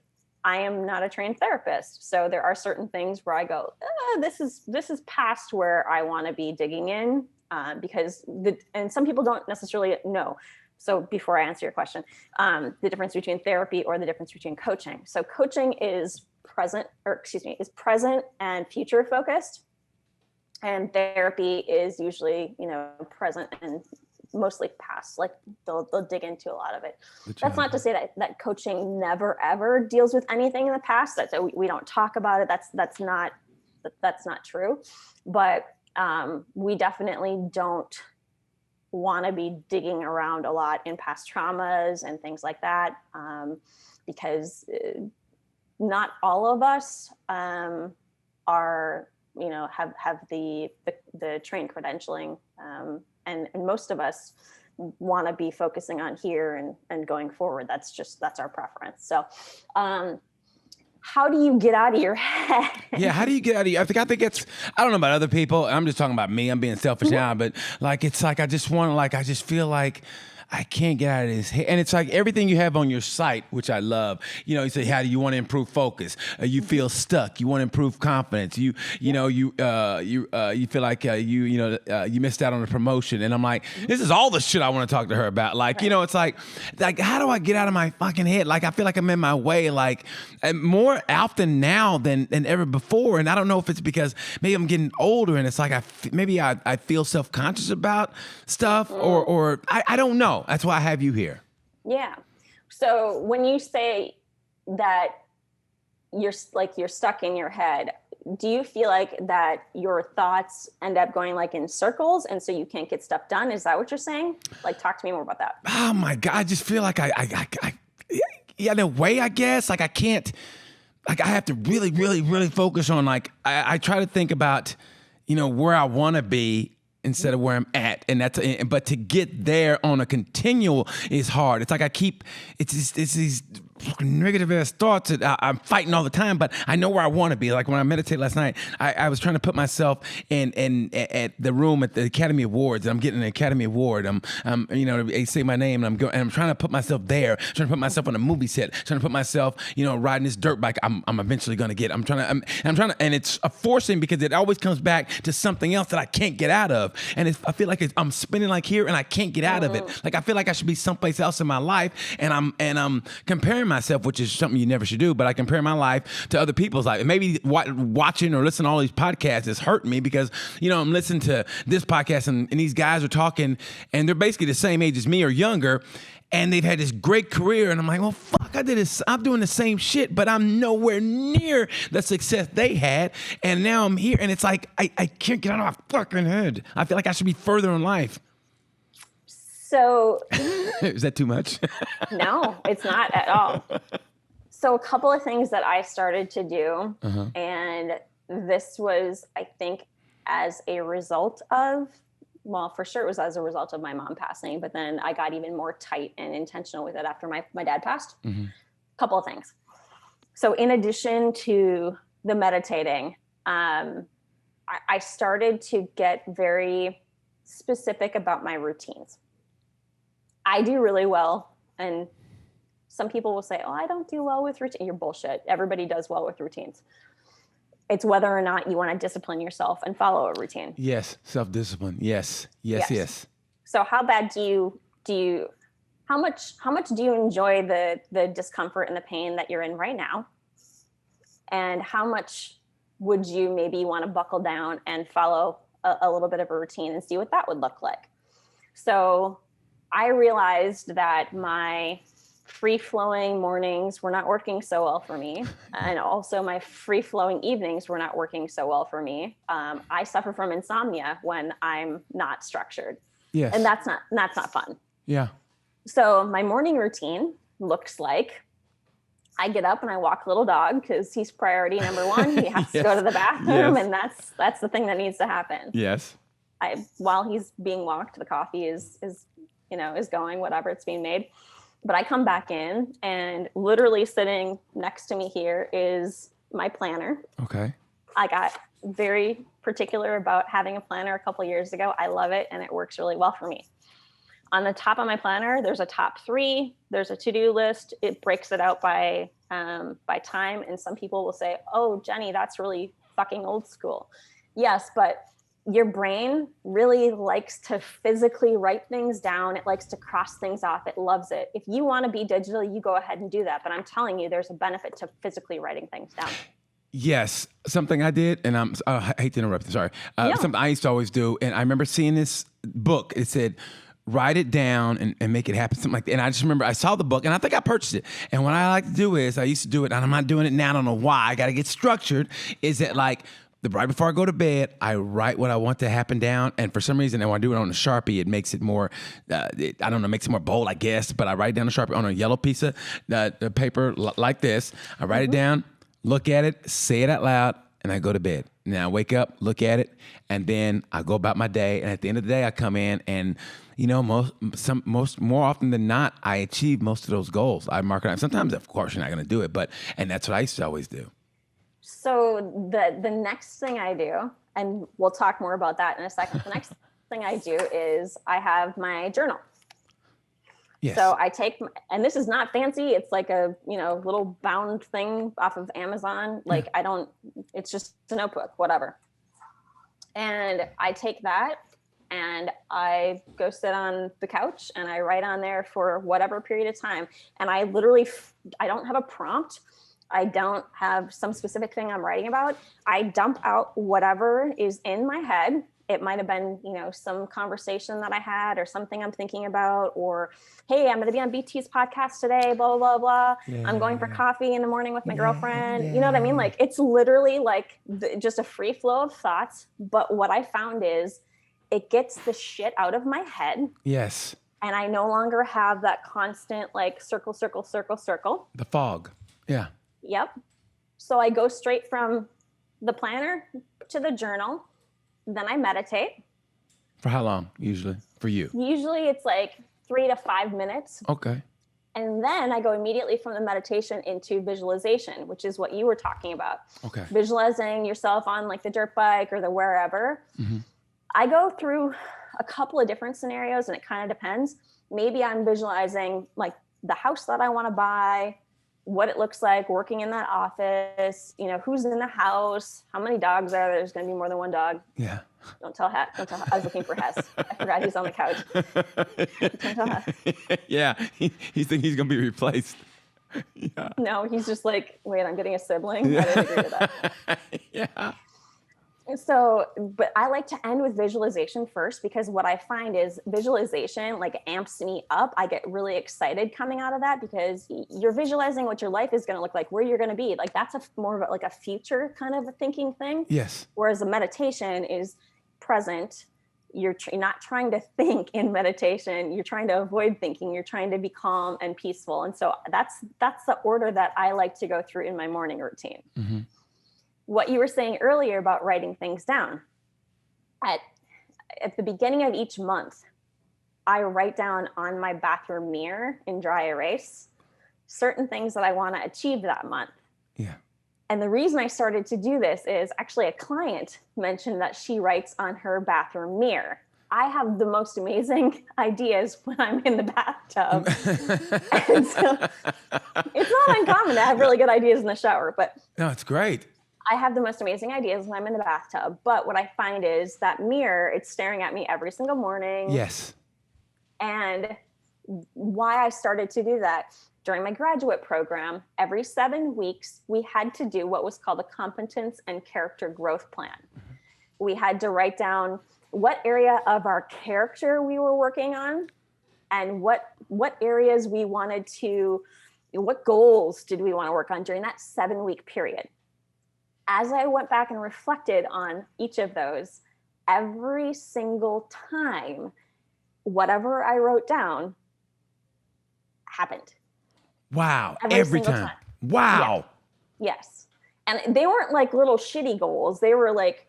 I am not a trained therapist. So there are certain things where I go, this is past where I want to be digging in. Because and some people don't necessarily know. So before I answer your question, the difference between therapy or the difference between coaching. So coaching is present and future focused. And therapy is usually, present and mostly past. Like they'll dig into a lot of it. That's not to say that coaching never ever deals with anything in the past. That we don't talk about it. That's not true. But we definitely don't want to be digging around a lot in past traumas and things like that, because not all of us are, have the trained credentialing, and most of us want to be focusing on here and going forward. That's our preference. So, how do you get out of your head? Yeah, how do you get out of your? I think it's. I don't know about other people. I'm just talking about me. I'm being selfish now, but I just feel like I can't get out of this head. And it's like everything you have on your site, which I love. You know, you say, how do you want to improve focus? You feel stuck. You want to improve confidence. You feel like you missed out on a promotion. And I'm like, this is all the shit I want to talk to her about. Like, you know, it's like, how do I get out of my fucking head? Like, I feel like I'm in my way, like more often now than ever before. And I don't know if it's because maybe I'm getting older and it's like, maybe I feel self-conscious about stuff or I don't know. That's why I have you here. Yeah. So when you say that you're stuck in your head, do you feel like that your thoughts end up going like in circles and so you can't get stuff done? Is that what you're saying? Like, talk to me more about that. Oh my God. I just feel like yeah, in a way, I guess, like I can't, like I have to really, really, really focus on like, I try to think about, you know, where I want to be instead of where I'm at. And but to get there on a continual is hard. It's like it's these negative ass thoughts that I'm fighting all the time, but I know where I want to be. Like when I meditated last night, I was trying to put myself in at the room at the Academy Awards, and I'm getting an Academy Award. You know, they say my name, and I'm trying to put myself there, trying to put myself on a movie set, trying to put myself, you know, riding this dirt bike. I'm eventually going to get. I'm trying to, and it's a forcing because it always comes back to something else that I can't get out of, and I feel like I'm spinning like here, and I can't get out of it. Like I feel like I should be someplace else in my life, and I'm comparing myself, which is something you never should do, but I compare my life to other people's life. And maybe watching or listening to all these podcasts is hurting me because, you know, I'm listening to this podcast and these guys are talking and they're basically the same age as me or younger. And they've had this great career. And I'm like, well, fuck, I'm doing the same shit, but I'm nowhere near the success they had. And now I'm here. And it's like, I can't get out of my fucking head. I feel like I should be further in life. So is that too much? No, it's not at all. So a couple of things that I started to do, and this was, I think, as a result of, well, for sure it was as a result of my mom passing, but then I got even more tight and intentional with it after my dad passed. Couple of things. So in addition to the meditating, I started to get very specific about my routines. I do really well. And some people will say, oh, I don't do well with routine. You're bullshit. Everybody does well with routines. It's whether or not you want to discipline yourself and follow a routine. Yes. Self-discipline. Yes. So how bad how much do you enjoy the discomfort and the pain that you're in right now? And how much would you maybe want to buckle down and follow a little bit of a routine and see what that would look like? So I realized that my free-flowing mornings were not working so well for me. And also my free-flowing evenings were not working so well for me. I suffer from insomnia when I'm not structured. Yes. And that's not fun. Yeah. So my morning routine looks like I get up and I walk little dog because he's priority number one. He has to go to the bathroom, and that's the thing that needs to happen. Yes. While he's being walked, the coffee is going, whatever, it's being made. But I come back in, and literally sitting next to me here is my planner. Okay. I got very particular about having a planner a couple of years ago. I love it, and it works really well for me. On the top of my planner, there's a top 3. There's a to-do list. It breaks it out by time. And some people will say, oh, Jenni, that's really fucking old school. Yes, but your brain really likes to physically write things down. It likes to cross things off. It loves it. If you want to be digital, you go ahead and do that. But I'm telling you, there's a benefit to physically writing things down. Yes, something I did, and I hate to interrupt. Sorry. Something I used to always do, and I remember seeing this book. It said, write it down and make it happen, something like that. And I just remember I saw the book, and I think I purchased it. And what I like to do is, I used to do it, and I'm not doing it now. I don't know why. I got to get structured. Is that like right before I go to bed, I write what I want to happen down. And for some reason, when I do it on a Sharpie, it makes it more, makes it more bold, I guess. But I write it down on Sharpie on a yellow piece of paper like this. I write it down, look at it, say it out loud, and I go to bed. Now I wake up, look at it, and then I go about my day. And at the end of the day, I come in and, more often than not, I achieve most of those goals. I mark it out. Sometimes, of course, you're not going to do it, and that's what I used to always do. So the next thing I do, and we'll talk more about that in a second. The next thing I do is I have my journal. Yes. So I take, and this is not fancy. It's like a, little bound thing off of Amazon. Like it's just a notebook, whatever. And I take that and I go sit on the couch and I write on there for whatever period of time. And I literally, I don't have a prompt. I don't have some specific thing I'm writing about. I dump out whatever is in my head. It might have been, some conversation that I had or something I'm thinking about, or, hey, I'm going to be on BT's podcast today, blah, blah, blah, blah. Yeah. I'm going for coffee in the morning with my girlfriend. You know what I mean? Like, it's literally like just a free flow of thoughts. But what I found is it gets the shit out of my head. Yes. And I no longer have that constant, like, circle, circle, circle, circle. The fog. Yeah. Yep. So I go straight from the planner to the journal. Then I meditate. For how long, usually, for you? Usually it's like 3 to 5 minutes. Okay. And then I go immediately from the meditation into visualization, which is what you were talking about. Okay. Visualizing yourself on like the dirt bike or the wherever. Mm-hmm. I go through a couple of different scenarios and it kind of depends. Maybe I'm visualizing like the house that I want to buy, what it looks like working in that office, who's in the house, how many dogs are there? There's going to be more than one dog. Yeah. Don't tell Hess. I was looking for Hess. I forgot he's on the couch. Don't tell Hess. Yeah. He's thinking he's going to be replaced. Yeah. No, he's just like, wait, I'm getting a sibling. I didn't agree with that. Yeah. So, but I like to end with visualization first, because what I find is visualization like amps me up. I get really excited coming out of that because you're visualizing what your life is going to look like, where you're going to be. Like that's more of like a future kind of a thinking thing. Yes. Whereas a meditation is present. You're not trying to think in meditation. You're trying to avoid thinking. You're trying to be calm and peaceful. And so that's the order that I like to go through in my morning routine. Mm-hmm. What you were saying earlier about writing things down. At the beginning of each month, I write down on my bathroom mirror in dry erase certain things that I want to achieve that month. Yeah. And the reason I started to do this is actually a client mentioned that she writes on her bathroom mirror. I have the most amazing ideas when I'm in the bathtub. And so it's not uncommon to have really good ideas in the shower, but no, it's great. I have the most amazing ideas when I'm in the bathtub. But what I find is that mirror, it's staring at me every single morning. Yes. And why I started to do that during my graduate program, every 7 weeks, we had to do what was called a competence and character growth plan. Mm-hmm. We had to write down what area of our character we were working on and what areas we wanted to, what goals did we want to work on during that 7-week period. As I went back and reflected on each of those, every single time, whatever I wrote down happened. Wow. Every time. Wow. Yeah. Yes. And they weren't like little shitty goals. They were like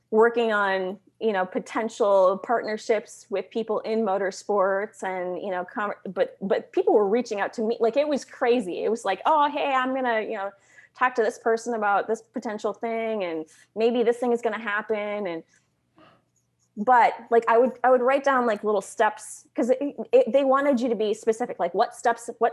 working on, potential partnerships with people in motorsports and, but people were reaching out to me. Like it was crazy. It was like, oh, hey, I'm going to, talk to this person about this potential thing. And maybe this thing is going to happen. But like, I would write down like little steps because they wanted you to be specific. Like what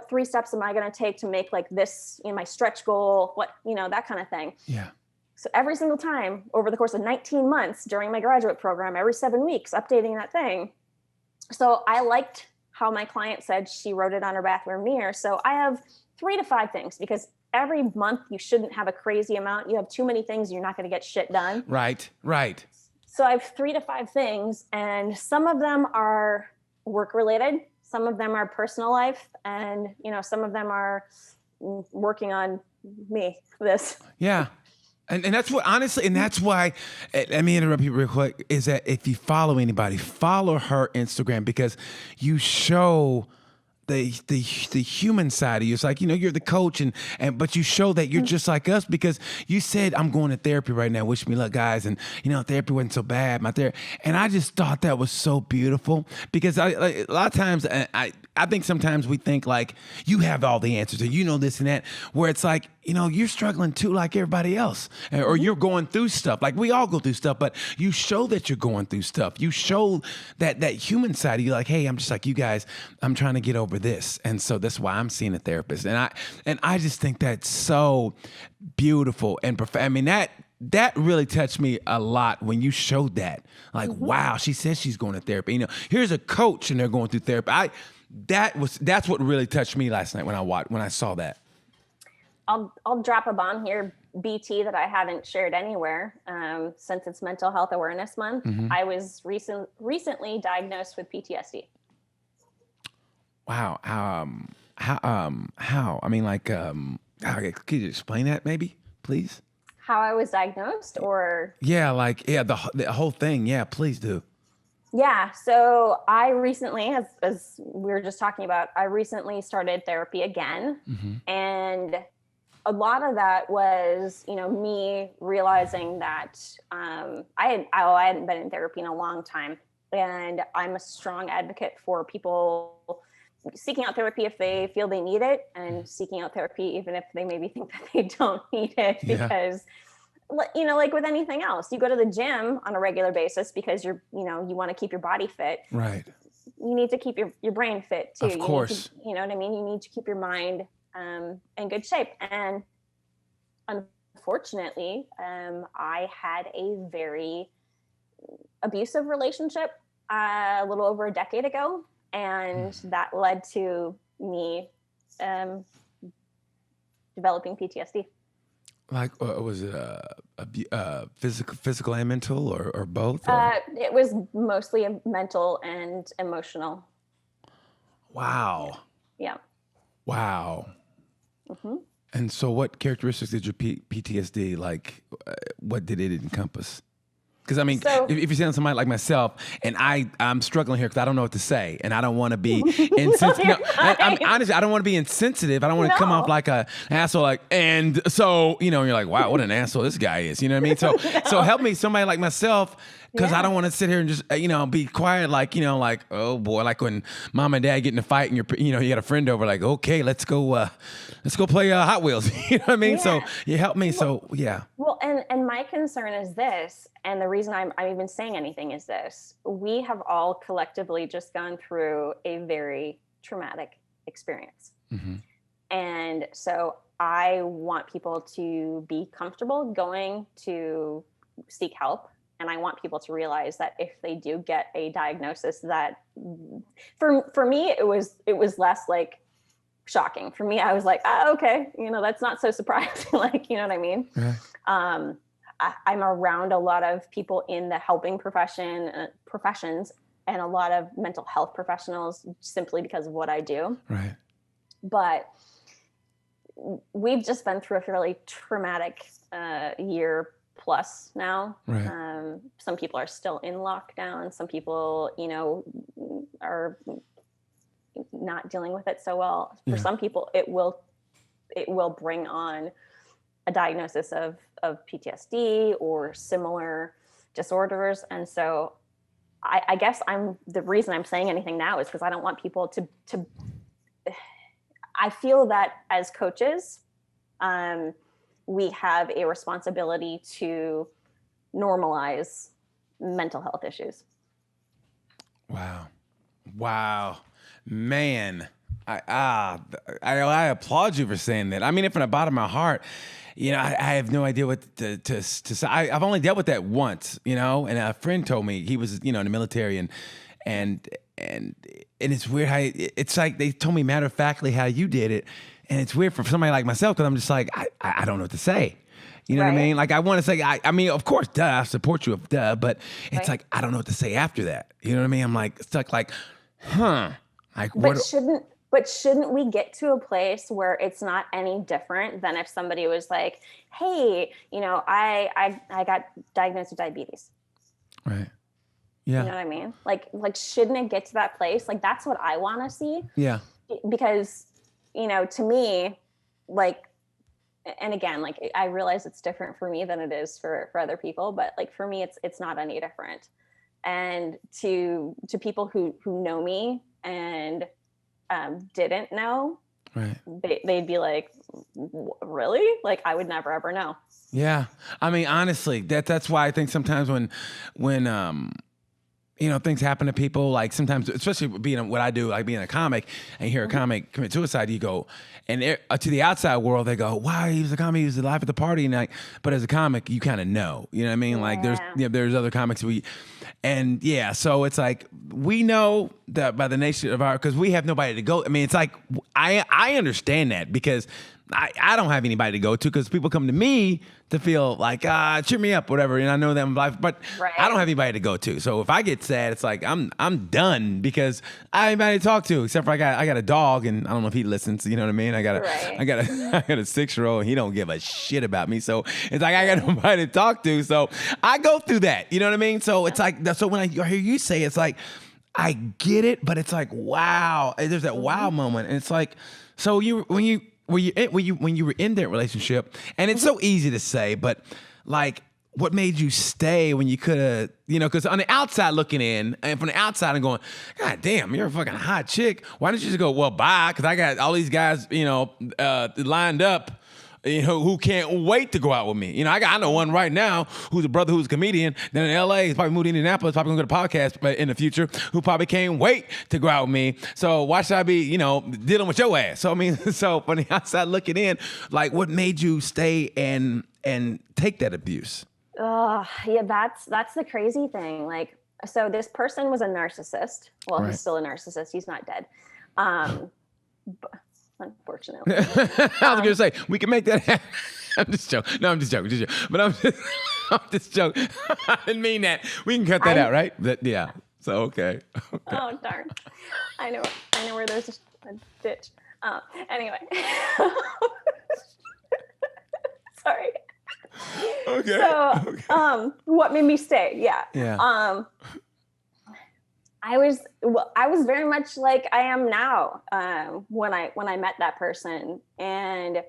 3 steps am I going to take to make like this, my stretch goal, that kind of thing. Yeah. So every single time over the course of 19 months during my graduate program, every 7 weeks, updating that thing. So I liked how my client said she wrote it on her bathroom mirror. So I have 3 to 5 things because every month you shouldn't have a crazy amount. You have too many things, you're not going to get shit done. Right. So I have 3 to 5 things, and some of them are work related. Some of them are personal life, and some of them are working on me. This. Yeah. And that's what, honestly, and that's why, let me interrupt you real quick, is that if you follow anybody, follow her Instagram because you show the human side of you. It's like, you're the coach but you show that you're just like us because you said, I'm going to therapy right now. Wish me luck, guys. And, therapy wasn't so bad. And I just thought that was so beautiful because a lot of times I think sometimes we think like you have all the answers or this and that, where it's like, you're struggling too, like everybody else, or you're going through stuff. Like we all go through stuff, but you show that you're going through stuff. You show that human side of you, like, hey, I'm just like you guys. I'm trying to get over this, and so that's why I'm seeing a therapist. And I just think that's so beautiful and profound. I mean, that really touched me a lot when you showed that. Like, wow, she says she's going to therapy. Here's a coach and they're going through therapy. That's what really touched me last night when I saw that. I'll drop a bomb here, BT, that I haven't shared anywhere since it's Mental Health Awareness Month. I was recently diagnosed with PTSD. Wow. How? I mean, like, could you explain that maybe, please? How I was diagnosed, or? The whole thing. Yeah, please do. Yeah. So I recently, as we were just talking about, I recently started therapy again. And a lot of that was, me realizing that I hadn't been in therapy in a long time. And I'm a strong advocate for people seeking out therapy if they feel they need it, and seeking out therapy even if they maybe think that they don't need it. Because, like with anything else, you go to the gym on a regular basis because you want to keep your body fit. Right. You need to keep your brain fit too. Of course. You know what I mean? You need to keep your mind in good shape. And unfortunately, I had a very abusive relationship a little over a decade ago. And that led to me developing PTSD. Like, was it physical and mental, or both? Or? It was mostly mental and emotional. Wow. Yeah. Wow. And so what characteristics did your PTSD, like, what did it encompass? Because, I mean, if you're saying somebody like myself, and I'm struggling here because I don't know what to say, and I don't want to be insensitive. I'm honestly, I don't want to be insensitive. I don't want to come off like an asshole. Like, and so, you're like, wow, what an asshole this guy is. You know what I mean? So, so help me, somebody like myself, because I don't want to sit here and just, be quiet, like, like, oh boy, like when mom and dad get in a fight and you got a friend over, like, okay, let's go play Hot Wheels. You know what I mean? Yeah. So you help me. So yeah. Well, and my concern is this, and the reason I'm even saying anything is this: we have all collectively just gone through a very traumatic experience. And so I want people to be comfortable going to seek help. And I want people to realize that if they do get a diagnosis, that for me, it was less like shocking. For me, I was like, okay, that's not so surprising. Like, you know what I mean? Yeah. I'm around a lot of people in the helping professions, and a lot of mental health professionals simply because of what I do. Right. But we've just been through a fairly traumatic year plus now. Right. Some people are still in lockdown. Some people, are not dealing with it so well. For some people, it will bring on a diagnosis of PTSD or similar disorders. And so I guess the reason I'm saying anything now is because I don't want people to I feel that as coaches, we have a responsibility to normalize mental health issues. Wow, man. I applaud you for saying that. I mean it from the bottom of my heart. I have no idea what to say. I've only dealt with that once, and a friend told me, he was, in the military, and it's weird how it's like they told me matter of factly how you did it. And it's weird for somebody like myself, because I'm just like, I don't know what to say. You know what I mean? Like, I want to say, I mean, of course, duh, I support you, but it's like, I don't know what to say after that. You know what I mean? I'm like, stuck like, like, but shouldn't we get to a place where it's not any different than if somebody was like, hey, I got diagnosed with diabetes. Right. Yeah. You know what I mean? Like, shouldn't it get to that place? Like, that's what I want to see. Yeah. Because, to me, like, and again, like, I realize it's different for me than it is for other people, but like, for me, it's not any different. And to people who know me and didn't know, right, they'd be like, really? Like, I would never ever know. Yeah. I mean, honestly, that's why I think sometimes when things happen to people, like sometimes, especially being what I do, like being a comic, and you hear a comic commit suicide, you go, and to the outside world, they go, wow, he was a comic, he was alive at the party. And but as a comic, you kind of know, you know what I mean? Like there's other comics so it's like, we know that by the nature of because we have nobody to go. I mean, it's like, I understand that because I don't have anybody to go to because people come to me to feel like, cheer me up, whatever. And I know that I'm life, but I don't have anybody to go to. So if I get sad, it's like, I'm done because I have anybody to talk to, except for I got a dog, and I don't know if he listens, you know what I mean? I got a 6-year-old, and he don't give a shit about me. So it's like, I got nobody to talk to. So I go through that, you know what I mean? So it's like, so when I hear you say, it's like, I get it, but it's like, wow. There's that wow moment. And it's like, so when you were in that relationship, and it's so easy to say, but like, what made you stay when you could have, because on the outside looking in, and from the outside I'm going, God damn, you're a fucking hot chick. Why don't you just go, well, bye? Because I got all these guys, lined up, who can't wait to go out with me. I know one right now who's a brother who's a comedian. Then in LA, he's probably moved to Indianapolis, probably going to go to a podcast in the future, who probably can't wait to go out with me. So why should I be, dealing with your ass? So, I mean, so from the outside looking in, like, what made you stay and take that abuse? Yeah, that's the crazy thing. Like, so this person was a narcissist. Well, He's still a narcissist. He's not dead. Unfortunately. I was going to say, we can make that happen. I'm just joking. No, I'm just joking. But I'm just joking. I didn't mean that. We can cut that out, right? Yeah. So, okay. Oh, darn. I know where there's a ditch. Anyway. Sorry. Okay. So, what made me stay? Yeah. I was very much like I am now when I met that person, and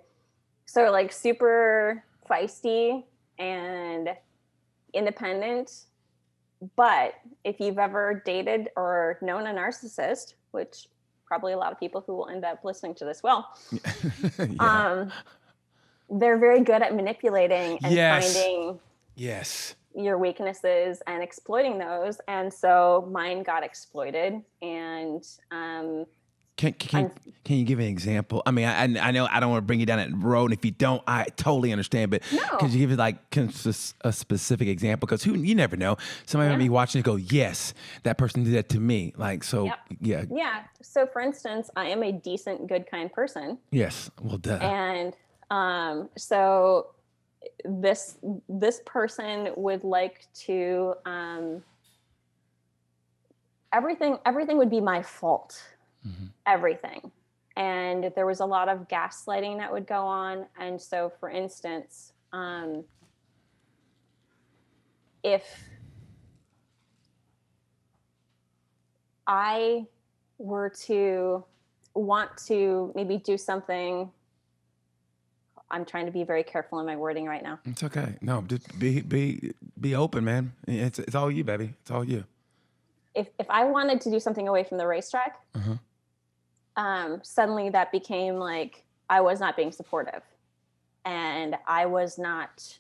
so like super feisty and independent. But if you've ever dated or known a narcissist, which probably a lot of people who will end up listening to this will, they're very good at manipulating and finding your weaknesses and exploiting those. And so mine got exploited. And can you give an example? I mean, I know I don't want to bring you down that road, and if you don't, I totally understand. But could you give it like a specific example? Because you never know. Somebody might be watching and go, "Yes, that person did that to me." Like, so yeah. So for instance, I am a decent, good, kind person. Yes. Well, duh. And so this person would like to everything would be my fault. Everything. And there was a lot of gaslighting that would go on. And so for instance, if I were to want to maybe do something, I'm trying to be very careful in my wording right now. It's okay. No, just be open, man. It's all you, baby. It's all you. If I wanted to do something away from the racetrack, suddenly that became like I was not being supportive, and I was not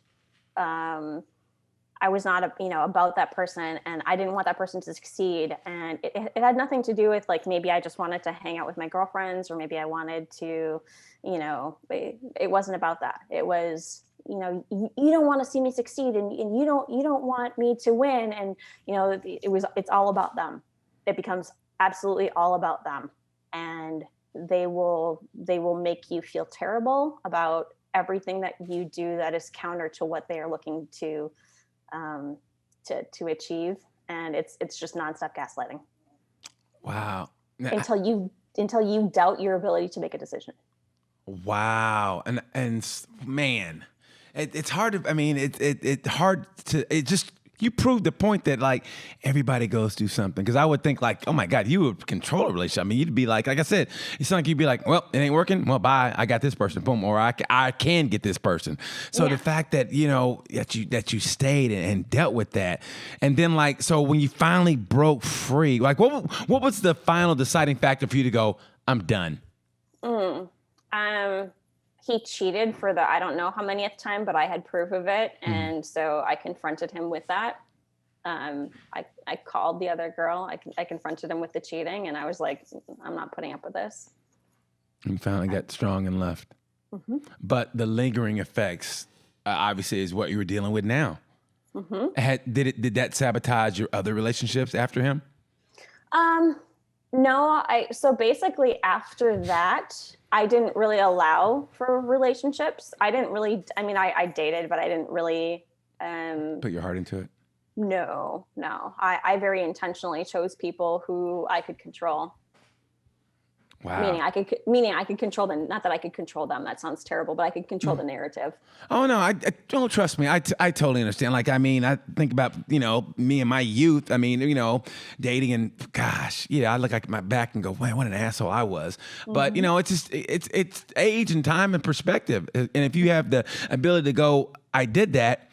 about that person, and I didn't want that person to succeed. And it had nothing to do with like, maybe I just wanted to hang out with my girlfriends, or maybe I wanted to, it wasn't about that. It was, you don't want to see me succeed, and you don't want me to win. And, it's all about them. It becomes absolutely all about them. And they will make you feel terrible about everything that you do that is counter to what they are looking to achieve. And it's just nonstop gaslighting. Wow. Until you doubt your ability to make a decision. Wow. And man, it's hard to, I mean, it's hard to, you proved the point that like everybody goes through something. Cause I would think like, oh my God, you would control a relationship. I mean, you'd be like I said, it's not like you'd be like, well, it ain't working. Well, bye. I got this person, boom. Or I can get this person. So the fact that, that you stayed and dealt with that. And then like, so when you finally broke free, like what was the final deciding factor for you to go, I'm done? he cheated for the, I don't know how manyth time, but I had proof of it. And so I confronted him with that. I called the other girl. I confronted him with the cheating, and I was like, I'm not putting up with this. And finally got strong and left. But the lingering effects, obviously, is what you were dealing with now. Did that sabotage your other relationships after him? No, so basically after that, I didn't really allow for relationships. I dated, but I didn't really Put your heart into it? No. I very intentionally chose people who I could control. Wow. Meaning I could control them. Not that I could control them. That sounds terrible, but I could control the narrative. Oh no, I don't, trust me. I totally understand. Like, I mean, I think about, me in my youth. I mean, dating, and gosh, I look like my back and go, man, what an asshole I was. But it's just it's age and time and perspective. And if you have the ability to go, I did that.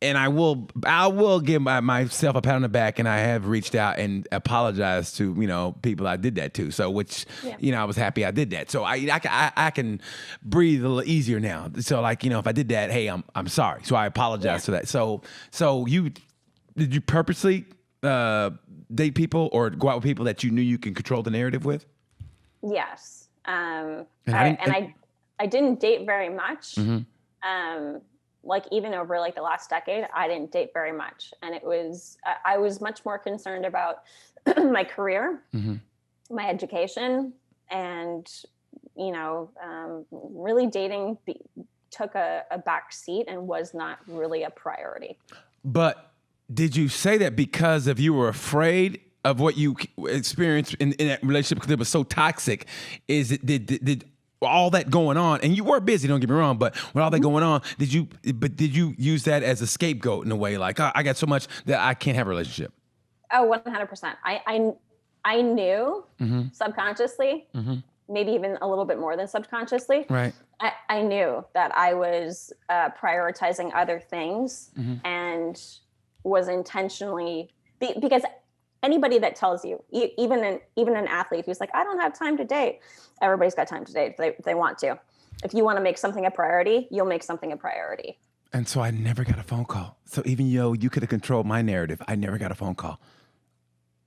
And I will give myself a pat on the back, and I have reached out and apologized to people I did that to. So I was happy I did that. So I can breathe a little easier now. So if I did that, hey, I'm sorry. So I apologize for that. So did you purposely date people or go out with people that you knew you can control the narrative with? Yes. I didn't date very much. Even over the last decade, I didn't date very much. And I was much more concerned about my career, my education, and, really dating took a back seat and was not really a priority. But did you say that because you were afraid of what you experienced in that relationship because it was so toxic? Did all that going on, and you were busy, don't get me wrong, but with all that going on, did you use that as a scapegoat in a way, like, oh, I got so much that I can't have a relationship? Oh, 100%. I knew subconsciously, maybe even a little bit more than subconsciously. Right. I knew that I was prioritizing other things and was intentionally, because anybody that tells you, even an athlete who's like, I don't have time to date. Everybody's got time to date if they want to. If you want to make something a priority, you'll make something a priority. And so I never got a phone call. So even though you could have controlled my narrative, I never got a phone call.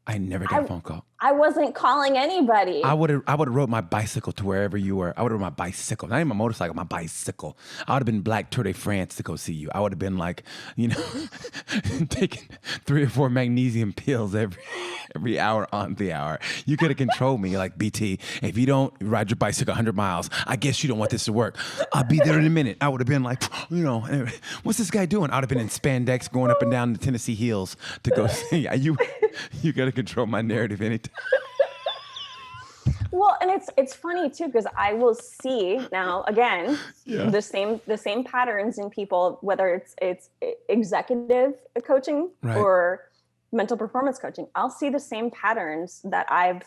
I never got a phone call. I wasn't calling anybody. I would have rode my bicycle to wherever you were. I would have rode my bicycle, not even my motorcycle, my bicycle. I would have been Black Tour de France to go see you. I would have been taking 3 or 4 magnesium pills every hour on the hour. You could have controlled me like, BT, if you don't ride your bicycle 100 miles, I guess you don't want this to work. I'll be there in a minute. I would have been like, what's this guy doing? I would have been in spandex going up and down the Tennessee hills to go see you. You got to control my narrative anytime. Well, and it's funny too, because I will see now again the same patterns in people, whether it's executive coaching or mental performance coaching. I'll see the same patterns that I've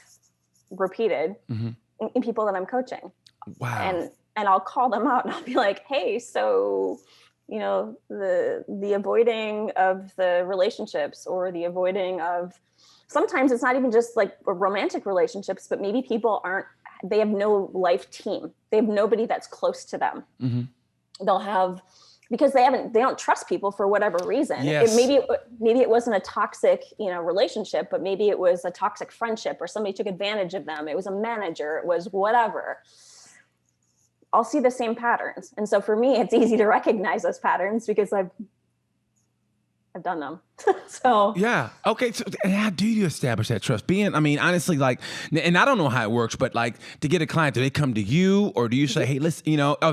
repeated in people that I'm coaching. Wow. And I'll call them out and I'll be like, hey, so the avoiding of the relationships, or the avoiding of, sometimes it's not even just like romantic relationships, but maybe people they have no life team. They have nobody that's close to them. They'll have, because they don't trust people for whatever reason. Yes. Maybe it wasn't a toxic, relationship, but maybe it was a toxic friendship, or somebody took advantage of them. It was a manager, it was whatever. I'll see the same patterns. And so for me, it's easy to recognize those patterns because I've done them. So yeah. Okay. So and how do you establish that trust? Honestly, and I don't know how it works, but to get a client, do they come to you, or do you say, hey, listen,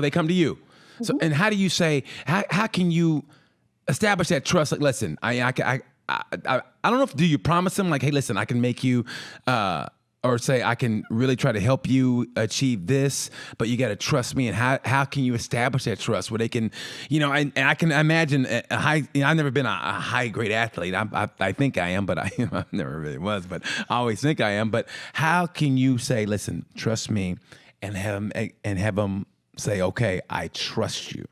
they come to you? So, and how do you say, how can you establish that trust? Like, listen, I don't know do you promise them hey, listen, I can make you, or say, I can really try to help you achieve this, but you got to trust me. And how can you establish that trust where they can, and I can imagine I've never been a high grade athlete. I think I am, but I never really was, but I always think I am. But how can you say, listen, trust me, and have them say, okay, I trust you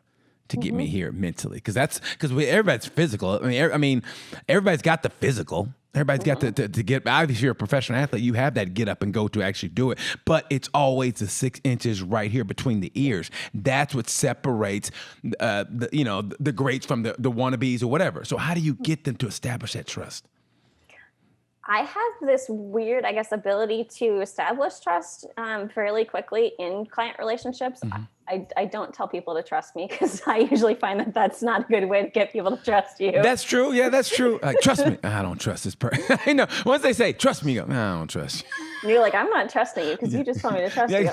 to get me here mentally? Because everybody's physical. I mean, everybody's got the physical. Everybody's got to get, obviously you're a professional athlete, you have that get up and go to actually do it, but it's always the 6 inches right here between the ears. That's what separates the greats from the wannabes or whatever. So how do you get them to establish that trust? I have this weird, I guess, ability to establish trust fairly quickly in client relationships. I don't tell people to trust me because I usually find that that's not a good way to get people to trust you. That's true. Yeah, that's true. Like, trust me. I don't trust this person. I know. Once they say, trust me, you go, no, I don't trust you. And you're like, I'm not trusting you because you just told me to trust you.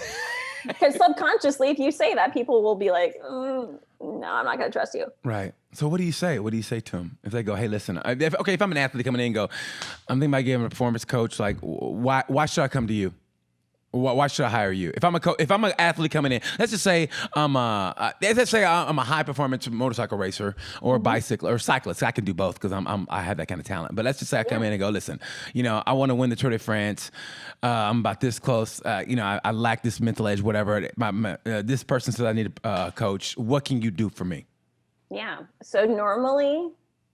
Because subconsciously, if you say that, people will be like, no, I'm not going to trust you. Right. So what do you say? What do you say to them? If they go, hey, listen, if I'm an athlete coming in and go, I'm thinking about giving a performance coach, like, why should I come to you? Why should I hire you? If I'm an athlete coming in, let's just say I'm a high performance motorcycle racer or bicycle or cyclist. I can do both because I have that kind of talent. But let's just say I come in and go, listen, I want to win the Tour de France. I'm about this close. I lack this mental edge, whatever. This person says I need a coach. What can you do for me? Yeah. So normally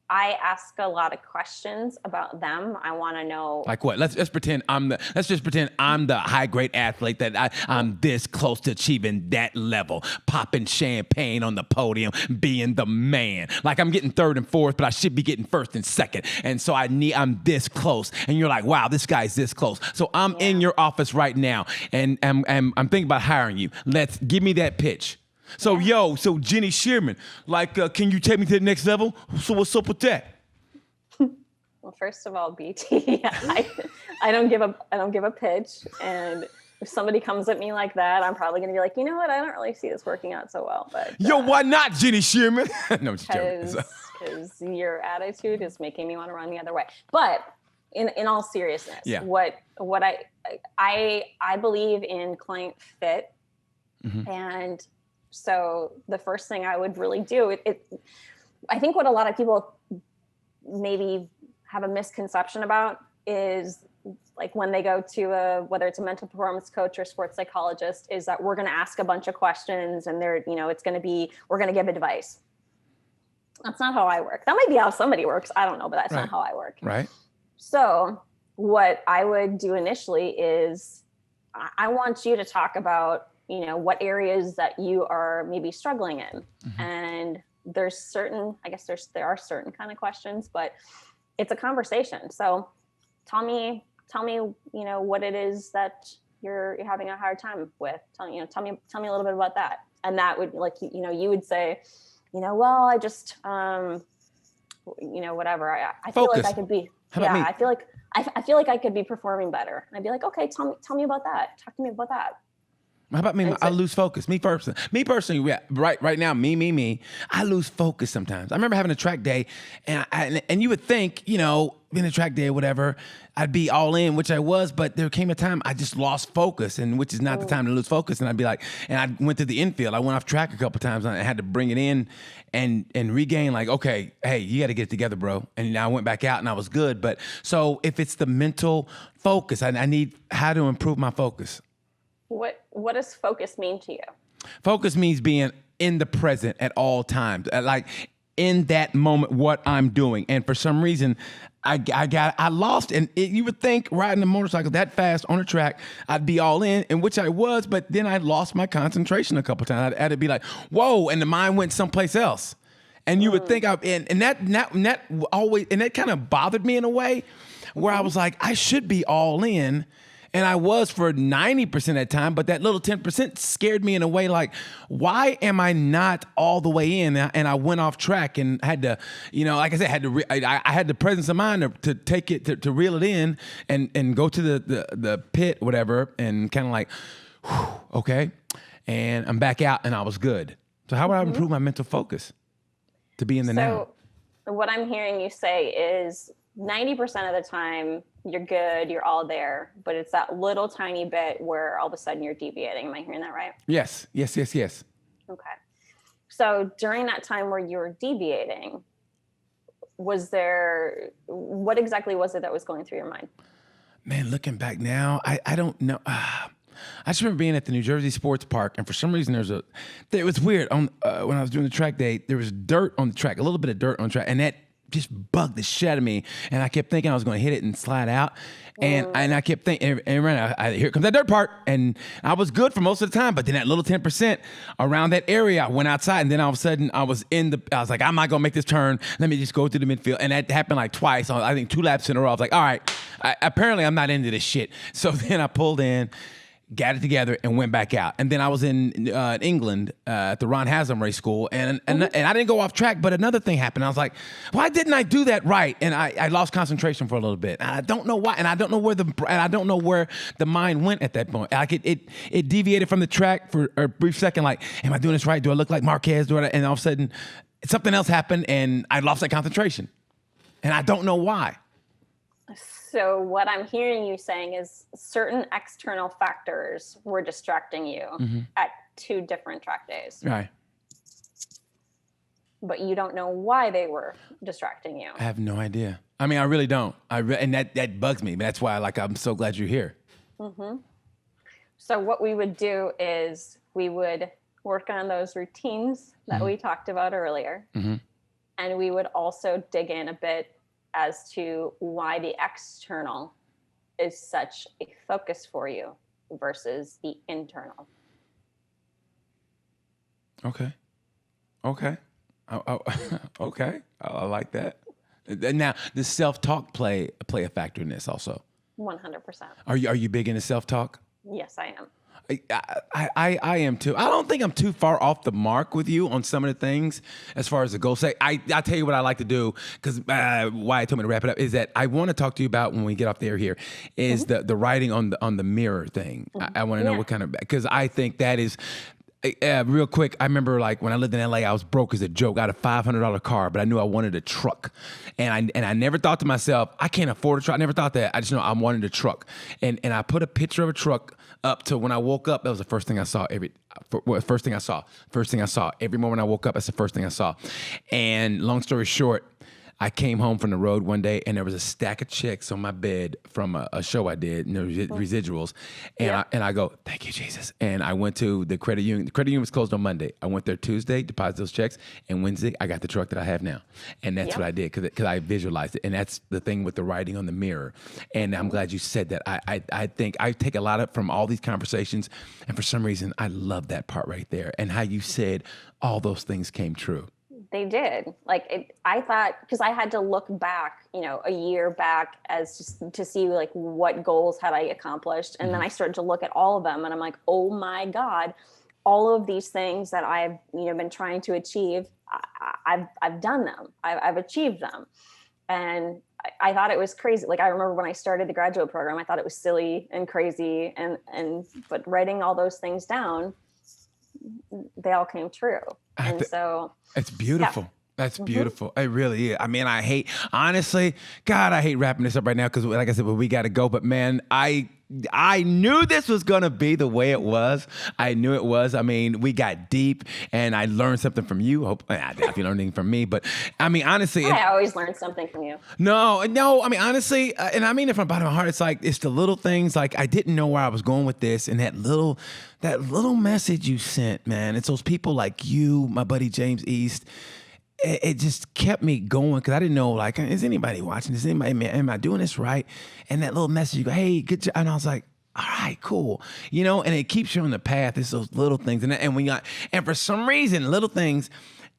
I ask a lot of questions about them. I want to know. Like what? Let's just pretend I'm the high grade athlete that I'm this close to achieving that level, popping champagne on the podium, being the man. Like I'm getting third and fourth, but I should be getting first and second. And so I'm this close. And you're like, wow, this guy's this close. So I'm in your office right now, and I'm thinking about hiring you. Give me that pitch. So, Jenni Schierman, like, can you take me to the next level? So what's up with that? Well, first of all, BT, I don't give a pitch. And if somebody comes at me like that, I'm probably going to be like, you know what? I don't really see this working out so well. But why not, Jenni Schierman? No, I'm just joking. Because your attitude is making me want to run the other way. But in all seriousness, what I believe in client fit, and so the first thing I would really do, I think what a lot of people maybe have a misconception about is like when they go to whether it's a mental performance coach or sports psychologist, is that we're going to ask a bunch of questions and we're going to give advice. That's not how I work. That might be how somebody works. I don't know, but that's not how I work. Right. So what I would do initially is I want you to talk about what areas that you are maybe struggling in. And there are certain kind of questions, but it's a conversation. So tell me, what it is that you're having a hard time with. Tell me a little bit about that. And that would you would say, well, I just, whatever. I feel like I could be, I feel like I could be performing better. And I'd be like, okay, tell me about that. Talk to me about that. How about me? I lose focus. Me personally, right now, me. I lose focus sometimes. I remember having a track day, and you would think, being a track day or whatever, I'd be all in, which I was, but there came a time I just lost focus, and which is not the time to lose focus. And I'd be like, and I went to the infield. I went off track a couple of times, and I had to bring it in and regain. Like, okay, hey, you got to get it together, bro. And I went back out, and I was good. But so if it's the mental focus, I need how to improve my focus. What does focus mean to you? Focus means being in the present at all times, like in that moment, what I'm doing. And for some reason, I lost. And you would think riding a motorcycle that fast on a track, I'd be all in which I was, but then I lost my concentration a couple times. I had to be like, whoa, and the mind went someplace else. And you would think, and that kind of bothered me in a way where I was like, I should be all in. And I was for 90% of the time, but that little 10% scared me in a way like, why am I not all the way in? And I went off track and had to, like I said, I had the presence of mind to take it, to reel it in and go to the pit, whatever, and kind of like, whew, okay. And I'm back out and I was good. So how would I improve my mental focus to be in the now? So what I'm hearing you say is 90% of the time you're good, you're all there, but it's that little tiny bit where all of a sudden you're deviating. Am I hearing that right? Yes. Okay. So during that time where you were deviating, what exactly was it that was going through your mind? Man, looking back now, I don't know. I just remember being at the New Jersey Sports Park, and for some reason it was weird. When I was doing the track day, there was dirt on the track, a little bit of dirt on the track, and that just bugged the shit out of me. And I kept thinking I was going to hit it and slide out. And I kept thinking, and here comes that dirt part. And I was good for most of the time, but then that little 10% around that area, I went outside, and then all of a sudden I was like, I'm not going to make this turn. Let me just go through the midfield. And that happened like twice. I think 2 laps in a row. I was like, all right, apparently I'm not into this shit. So then I pulled in, got it together, and went back out. And then I was in England at the Ron Haslam Race School, and I didn't go off track, but another thing happened. I was like, why didn't I do that right? And I lost concentration for a little bit. And I don't know why, and I don't know where the mind went at that point. Like it deviated from the track for a brief second. Like, am I doing this right? Do I look like Marquez? And all of a sudden, something else happened, and I lost that concentration, and I don't know why. So what I'm hearing you saying is certain external factors were distracting you at 2 different track days. Right. But you don't know why they were distracting you. I have no idea. I mean, I really don't. And that bugs me. That's why, I'm so glad you're here. Mm-hmm. So what we would do is we would work on those routines that we talked about earlier. Mm-hmm. And we would also dig in a bit as to why the external is such a focus for you versus the internal. Okay. Okay. I like that. Now, does self-talk play a factor in this also? 100%. Are you big into self-talk? Yes, I am. I am too. I don't think I'm too far off the mark with you on some of the things as far as the goal. I tell you what I like to do, because why I told me to wrap it up is that I want to talk to you about when we get off the air here is the writing on the mirror thing. I want to know what kind of, because I think that is. Real quick, I remember when I lived in LA, I was broke as a joke. I had a $500 car, but I knew I wanted a truck, and I never thought to myself, I can't afford a truck. I never thought that. I just know I wanted a truck, and I put a picture of a truck up to when I woke up. That was the first thing I saw First thing I saw every morning I woke up. That's the first thing I saw. And long story short, I came home from the road one day, and there was a stack of checks on my bed from a show I did, residuals. And I go, thank you, Jesus. And I went to the credit union. The credit union was closed on Monday. I went there Tuesday, deposited those checks, and Wednesday, I got the truck that I have now. And that's what I did, because I visualized it. And that's the thing with the writing on the mirror. And I'm glad you said that. I think I take a lot from all these conversations, and for some reason, I love that part right there. And how you said all those things came true. They did. I thought, because I had to look back, a year back as just to see what goals had I accomplished. And then I started to look at all of them, and I'm like, oh my God, all of these things that I've, been trying to achieve, I've done them. I've achieved them. And I thought it was crazy. I remember when I started the graduate program, I thought it was silly and crazy. But writing all those things down, they all came true. And so it's beautiful. Yeah. That's beautiful. It really is. I mean, I hate wrapping this up right now, because like I said, we got to go. But man, I knew this was going to be the way it was. I knew it was. I mean, we got deep, and I learned something from you. Hope I definitely learned anything from me. But I mean, honestly, I always learn something from you. No. I mean, honestly, and I mean it from the bottom of my heart. It's the little things. I didn't know where I was going with this, and that little message you sent, man. It's those people like you, my buddy James East. It just kept me going, because I didn't know, is anybody watching? Am I doing this right? And that little message, you go, hey, good job. And I was like, all right, cool. And it keeps you on the path. It's those little things. And for some reason, little things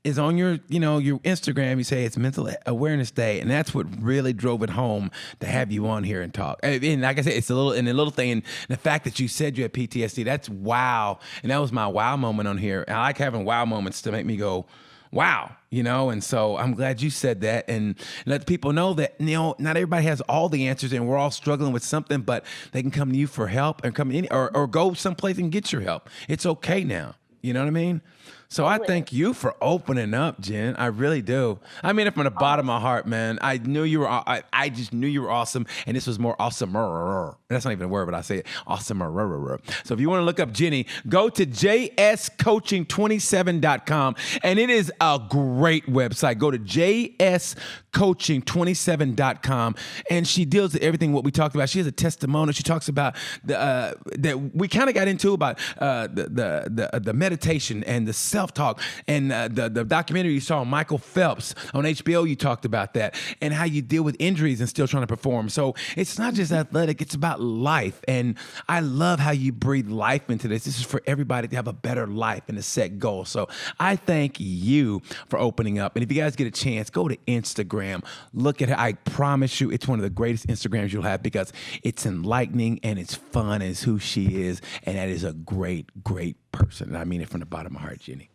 is on your Instagram. You say it's Mental Awareness Day. And that's what really drove it home to have you on here and talk. And like I said, it's the little thing. And the fact that you said you had PTSD, that's wow. And that was my wow moment on here. And I like having wow moments to make me go, wow, and so I'm glad you said that, and let people know that, not everybody has all the answers, and we're all struggling with something, but they can come to you for help, and come in or go someplace and get your help. It's okay now. You know what I mean? So I thank you for opening up, Jen. I really do. I mean it from the bottom of my heart, man. I knew you were. I just knew you were awesome, and this was more awesomer. That's not even a word, but I say it awesomer. So if you want to look up Jenni, go to jscoaching27.com, and it is a great website. Go to jscoaching coaching27.com, and she deals with everything what we talked about. She has a testimonial. She talks about that we kind of got into about the meditation and the self-talk, and the documentary you saw on Michael Phelps on HBO. You talked about that and how you deal with injuries and still trying to perform. So it's not just athletic, it's about life. And I love how you breathe life into this. This is for everybody to have a better life and to set goals. So I thank you for opening up. And if you guys get a chance, go to Instagram. Look at her. I promise you, it's one of the greatest Instagrams you'll have because it's enlightening and it's fun and it's who she is. And that is a great, great person. And I mean it from the bottom of my heart, Jenni.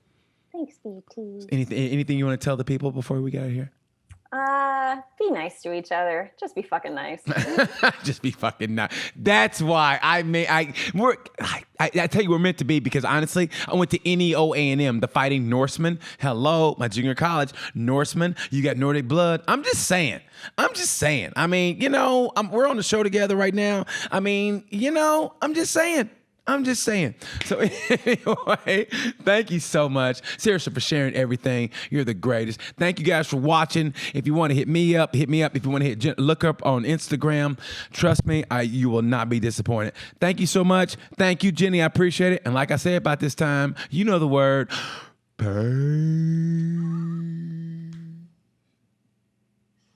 Thanks, BT. Anything you want to tell the people before we get out of here? Be nice to each other. Just be fucking nice. Just be fucking nice. That's why I tell you we're meant to be, because honestly, I went to NEO A&M, the Fighting Norseman. Hello, my junior college, Norseman. You got Nordic blood. I'm just saying. I mean, we're on the show together right now. I mean, I'm just saying. So anyway, thank you so much, seriously, for sharing everything. You're the greatest. Thank you guys for watching. If you want to hit me up. If you want to look up on Instagram, trust me, you will not be disappointed. Thank you so much. Thank you, Jenni. I appreciate it. And like I said about this time, you know the word. Peace.